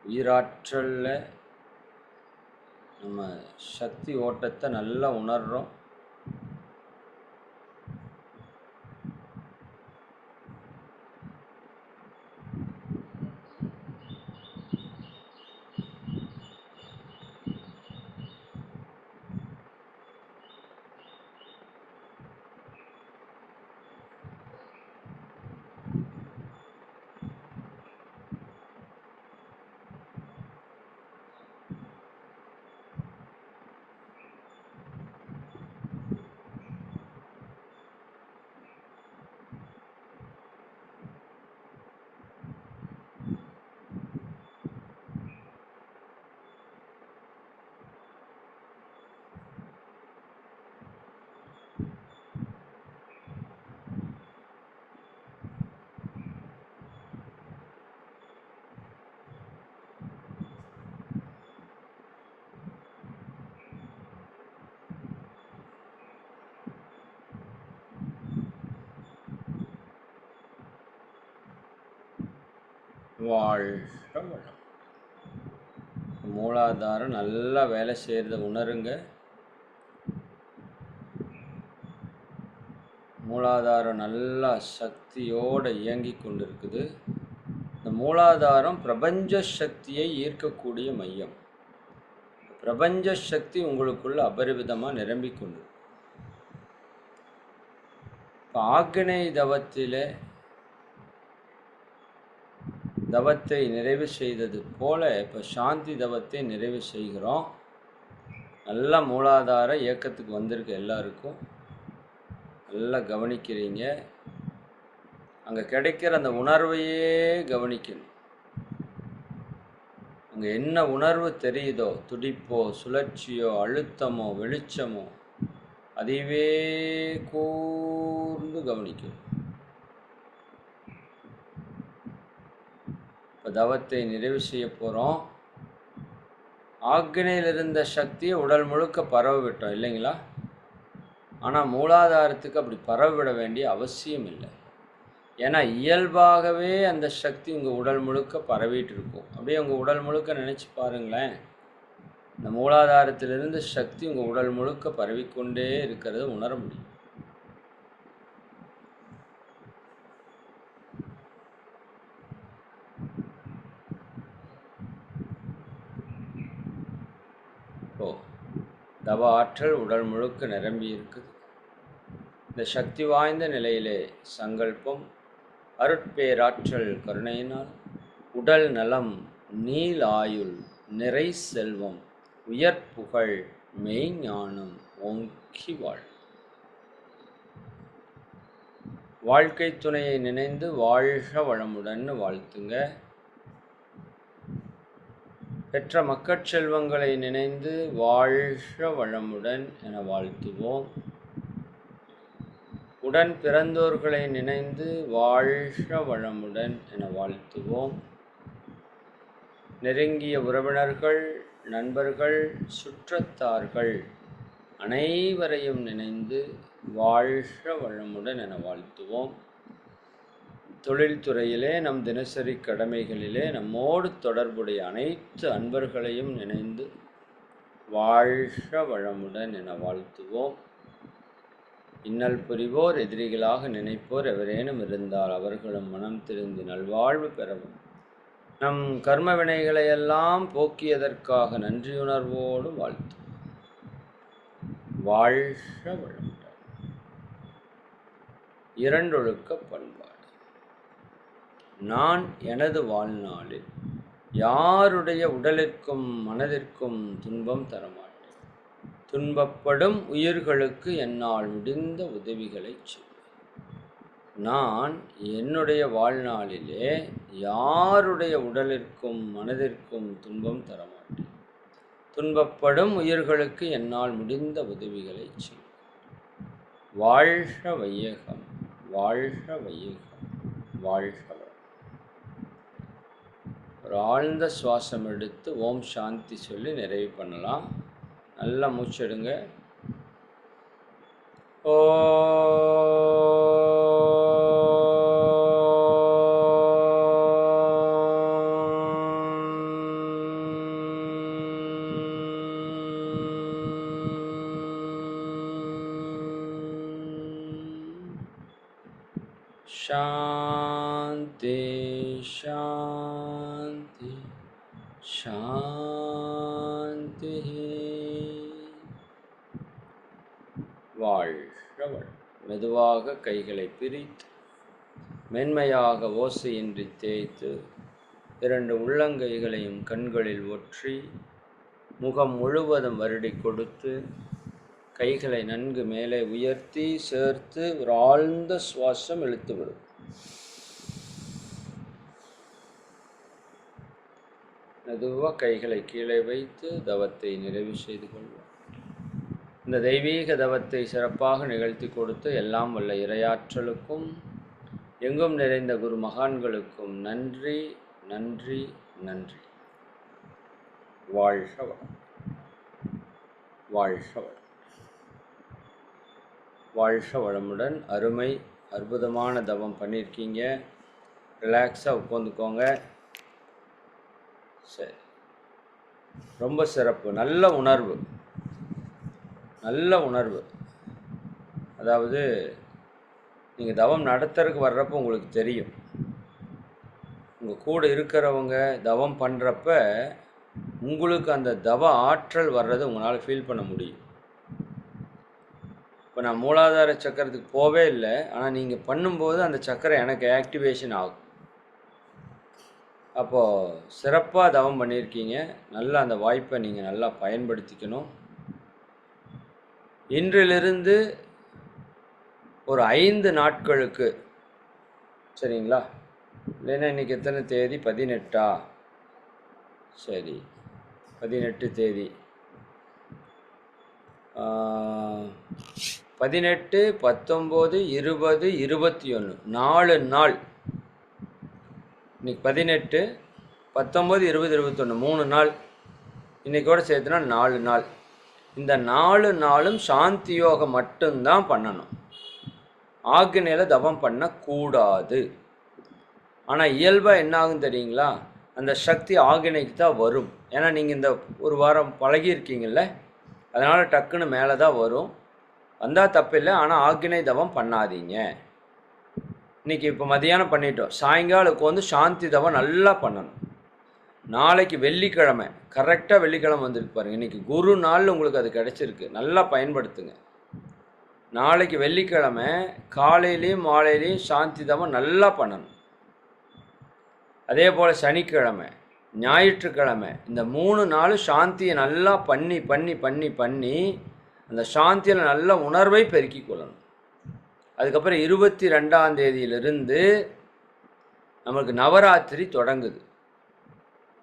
உயிராற்றலில் நம்ம சக்தி ஓட்டத்தை நல்லா உணர்கிறோம். வாழ்க வளம். மூலாதாரம் நல்லா வேலை செய்கிறத உணருங்க. மூலாதாரம் நல்லா சக்தியோடு இயங்கி கொண்டிருக்குது. இந்த மூலாதாரம் பிரபஞ்ச சக்தியை ஈர்க்கக்கூடிய மையம். பிரபஞ்ச சக்தி உங்களுக்குள்ள அபரிவிதமாக நிரம்பிக் கொண்டு. இப்போ ஆக்னேய தவத்திலே தவத்தை நிறைவு செய்தது போல இப்போ சாந்தி தவத்தை நிறைவு செய்கிறோம். நல்ல மூலாதார இயக்கத்துக்கு வந்திருக்கு. எல்லாருக்கும் நல்லா கவனிக்கிறீங்க. அங்கே கிடைக்கிற அந்த உணர்வையே கவனிக்கணும். அங்கே என்ன உணர்வு தெரியுதோ, துடிப்போ, சுழற்சியோ, அழுத்தமோ, வெளிச்சமோ, அதைவே கூர்ந்து கவனிக்கணும். இப்போ தவத்தை நிறைவு செய்ய போகிறோம். ஆக்னேயில் இருந்த சக்தியை உடல் முழுக்க பரவ விட்டோம் இல்லைங்களா? ஆனால் மூலாதாரத்துக்கு அப்படி பரவிட வேண்டிய அவசியம் இல்லை. ஏன்னா இயல்பாகவே அந்த சக்தி உங்கள் உடல் முழுக்க பரவிட்டு இருக்கும். அப்படியே உங்கள் உடல் முழுக்க நினச்சி பாருங்களேன். இந்த மூலாதாரத்திலிருந்து சக்தி உங்கள் உடல் முழுக்க பரவிக்கொண்டே இருக்கிறத உணர முடியும். ஓ, தவ ஆற்றல் உடல் முழுக்க நிரம்பி இருக்குது. இந்த சக்தி வாய்ந்த நிலையிலே சங்கல்பம், அருட்பேராற்றல் கருணையினால் உடல் நலம், நீல் ஆயுள், நிறை செல்வம், உயர் புகழ், மெய்ஞானம் ஓங்கி வாழ். வாழ்க்கை துணையை நினைந்து வாழ்க வளமுடன் வாழ்த்துங்க. பெற்ற மக்கட்செல்வங்களை நினைந்து வாழ்க வளமுடன் என வாழ்த்துவோம். உடன் பிறந்தோர்களை நினைந்து வாழ்க வளமுடன் என வாழ்த்துவோம். நெருங்கிய உறவினர்கள், நண்பர்கள், சுற்றத்தார்கள் அனைவரையும் நினைந்து வாழ்க வளமுடன் என வாழ்த்துவோம். தொழில்துறையிலே, நம் தினசரி கடமைகளிலே நம்மோடு தொடர்புடைய அனைத்து அன்பர்களையும் நினைந்து வாழ்க வளமுடன் என வாழ்த்துவோம். இன்னல் புரிவோர், எதிரிகளாக நினைப்போர் எவரேனும் இருந்தால் அவர்களும் மனம் திருந்தி நல்வாழ்வு பெறவும், நம் கர்ம வினைகளையெல்லாம் போக்கியதற்காக நன்றியுணர்வோடு வாழ்த்து. வாழ்க வளமுடன். இரண்டொழுக்க பண்பாடு. நான் எனது வாழ்நாளில் யாருடைய உடலிற்கும் மனதிற்கும் துன்பம் தரமாட்டேன். துன்பப்படும் உயிர்களுக்கு என்னால் முடிந்த உதவிகளை செய்வேன். நான் என்னுடைய வாழ்நாளிலே யாருடைய உடலிற்கும் மனதிற்கும் துன்பம் தரமாட்டேன். துன்பப்படும் உயிர்களுக்கு என்னால் முடிந்த உதவிகளை செய்வேன். வாழ்க வையகம், வாழ்க வையகம், வாழ்க. ஒரு ஆழ்ந்த சுவாசம் எடுத்து ஓம் சாந்தி சொல்லி நிறைவு பண்ணலாம். நல்லா மூச்செடுங்க. ஓ சாந்தி சாந்தி சாந்தி. வாழ்க வளம். மெதுவாக கைகளை பிரித்து மென்மையாக ஓசையின்றி தேய்த்து இரண்டு உள்ளங்கைகளையும் கண்களில் ஒற்றி முகம் முழுவதும் வருடி கொடுத்து கைகளை நன்கு மேலே உயர்த்தி சேர்த்து ஒரு ஆழ்ந்த சுவாசம் இழுத்துவிடும். மெதுவாக கைகளை கீழே வைத்து தவத்தை நிறைவு செய்து கொள்வோம். இந்த தெய்வீக தவத்தை சிறப்பாக நிகழ்த்தி கொடுத்து எல்லாம் வல்ல இறையாற்றலுக்கும் எங்கும் நிறைந்த குரு மகான்களுக்கும் நன்றி நன்றி நன்றி. வாழ்க வளம். வாழ்க வளம். வாழ்க வளமுடன். அருமை அற்புதமான தவம் பண்ணியிருக்கீங்க. ரிலாக்ஸாக உட்காந்துக்கோங்க. சரி, ரொம்ப சிறப்பு. நல்ல உணர்வு, நல்ல உணர்வு. அதாவது நீங்கள் தவம் நடத்துறதுக்கு வர்றப்போ உங்களுக்கு தெரியும், உங்கள் கூட இருக்கிறவங்க தவம் பண்ணுறப்ப உங்களுக்கு அந்த தவ ஆற்றல் வர்றதை உங்களால் ஃபீல் பண்ண முடியும். இப்போ நான் மூலாதார சக்கரத்துக்கு போவே இல்லை, ஆனால் நீங்கள் பண்ணும்போது அந்த சக்கரம் எனக்கு ஆக்டிவேஷன் ஆகும். அப்போது சிறப்பாக தவம் பண்ணியிருக்கீங்க. நல்லா அந்த வாய்ப்பை நீங்கள் நல்லா பயன்படுத்திக்கணும். இன்றிலிருந்து ஒரு 5 நாட்களுக்கு, சரிங்களா? இல்லைன்னா இன்றைக்கி எத்தனை தேதி? 18ஆ? சரி, 18 தேதி. 18, 19, 20, 21 4 நாள். இன்றைக்கி 18, 19, 20, 21 3 நாள். இன்றைக்கோட சேர்த்துனா 4 நாள். இந்த 4 நாளும் சாந்தி யோகம் மட்டும்தான் பண்ணணும். ஆக்னியில் தவம் பண்ணக்கூடாது. ஆனால் இயல்பாக என்ன ஆகும் தெரியுங்களா? அந்த சக்தி ஆக்னிக்கு தான் வரும். ஏன்னா நீங்கள் இந்த ஒரு வாரம் பழகியிருக்கீங்கள்ல, அதனால் டக்குன்னு மேலே தான் வரும். வந்தால் தப்பில்லை, ஆனால் ஆக்னை தவம் பண்ணாதீங்க. இன்றைக்கி இப்போ மதியானம் பண்ணிட்டோம், சாயங்காலுக்கு வந்து சாந்தி தவம் நல்லா பண்ணணும். நாளைக்கு வெள்ளிக்கிழமை, கரெக்டாக வெள்ளிக்கிழமை வந்துருக்கு பாருங்கள். இன்றைக்கி குரு நாள் உங்களுக்கு அது கிடச்சிருக்கு, நல்லா பயன்படுத்துங்க. நாளைக்கு வெள்ளிக்கிழமை காலையிலையும் மாலையிலையும் சாந்தி தவம் நல்லா பண்ணணும். அதே போல் சனிக்கிழமை, ஞாயிற்றுக்கிழமை, இந்த 3 நாளும் சாந்தியை நல்லா பண்ணி பண்ணி பண்ணி பண்ணி அந்த சாந்தியில் நல்ல உணர்வை பெருக்கி கொள்ளணும். அதுக்கப்புறம் 22ஆம் தேதியிலிருந்து நமக்கு நவராத்திரி தொடங்குது,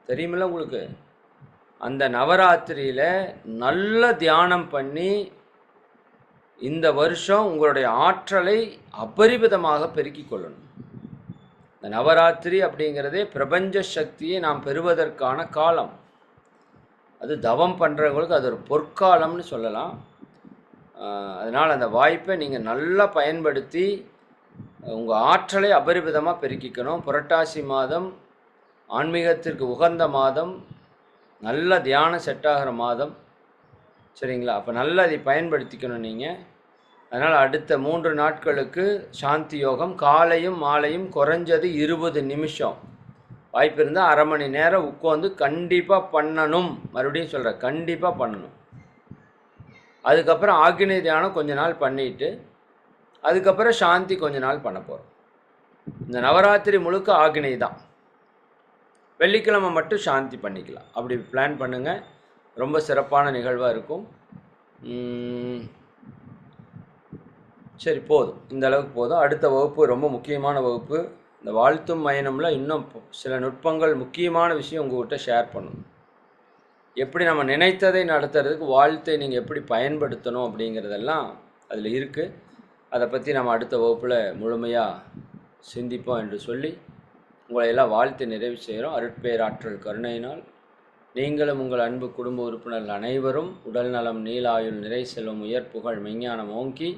தெரியுமில்ல உங்களுக்கு? அந்த நவராத்திரியில் நல்ல தியானம் பண்ணி இந்த வருஷம் உங்களுடைய ஆற்றலை அபரிமிதமாக பெருக்கி கொள்ளணும். இந்த நவராத்திரி அப்படிங்கிறதே பிரபஞ்ச சக்தியை நாம் பெறுவதற்கான காலம். அது தவம் பண்ணுறவங்களுக்கு அது ஒரு பொற்காலம்னு சொல்லலாம். அதனால் அந்த வாய்ப்பை நீங்கள் நல்லா பயன்படுத்தி உங்கள் ஆற்றலை அபரிமிதமாக பெருக்கிக்கணும். புரட்டாசி மாதம் ஆன்மீகத்திற்கு உகந்த மாதம், நல்ல தியானம் செட் ஆகிற மாதம், சரிங்களா? அப்போ நல்லா அதை பயன்படுத்திக்கணும் நீங்கள். அதனால் அடுத்த 3 நாட்களுக்கு சாந்தி யோகம் காலையும் மாலையும் குறைஞ்சது 20 நிமிஷம், வாய்ப்பு இருந்தால் அரை மணி நேரம் உட்காந்து கண்டிப்பாக பண்ணணும். மறுபடியும் சொல்கிறேன், கண்டிப்பாக பண்ணணும். அதுக்கப்புறம் ஆக்னி தியானம் கொஞ்ச நாள் பண்ணிவிட்டு அதுக்கப்புறம் சாந்தி கொஞ்ச நாள் பண்ண போகிறோம். இந்த நவராத்திரி முழுக்க ஆக்னி தான், வெள்ளிக்கிழமை மட்டும் சாந்தி பண்ணிக்கலாம். அப்படி பிளான் பண்ணுங்கள், ரொம்ப சிறப்பான நிகழ்வாக இருக்கும். சரி, போதும், இந்த அளவுக்கு போதும். அடுத்த வகுப்பு ரொம்ப முக்கியமான வகுப்பு. இந்த வாழ்த்தும் பயணமில் இன்னும் சில நுட்பங்கள், முக்கியமான விஷயம் உங்கள்கிட்ட ஷேர் பண்ணணும். எப்படி நம்ம நினைத்ததை நடத்துறதுக்கு வாழ்த்தை நீங்கள் எப்படி பயன்படுத்தணும் அப்படிங்கிறதெல்லாம் அதில் இருக்குது. அதை பற்றி நம்ம அடுத்த வகுப்பில் முழுமையாக சிந்திப்போம் என்று சொல்லி உங்களை எல்லாம் வாழ்த்து நிறைவு செய்கிறோம். அருட்பேராற்றல் கருணையினால் நீங்களும் உங்கள் அன்பு குடும்ப உறுப்பினர்கள் அனைவரும் உடல் நலம், நீலாயுள், நிறை செல்வம், உயர் புகழ், மெஞ்ஞானம் ஓங்கி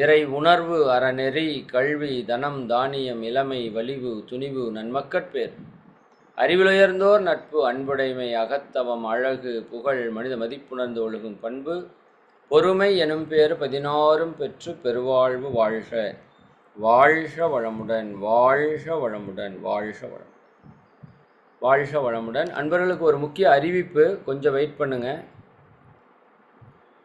இறை உணர்வு, அறநெறி, கல்வி, தனம், தானியம், இளமை, வலிவு, துணிவு, நன்மக்கட்பேர், அறிவிலுயர்ந்தோர் நட்பு, அன்புடைமை, அகத்தவம், அழகு, புகழ், மனித மதிப்புணர்ந்து ஒழுகும் பண்பு, பொறுமை எனும் பேறு 16 பெற்று பெருவாழ்வு வாழ்க. வாழ்க வளமுடன், வாழ்க வளமுடன், வாழ்க வளமுடன், வாழ்க வளமுடன். அன்பர்களுக்கு ஒரு முக்கிய அறிவிப்பு, கொஞ்சம் வெயிட் பண்ணுங்கள்.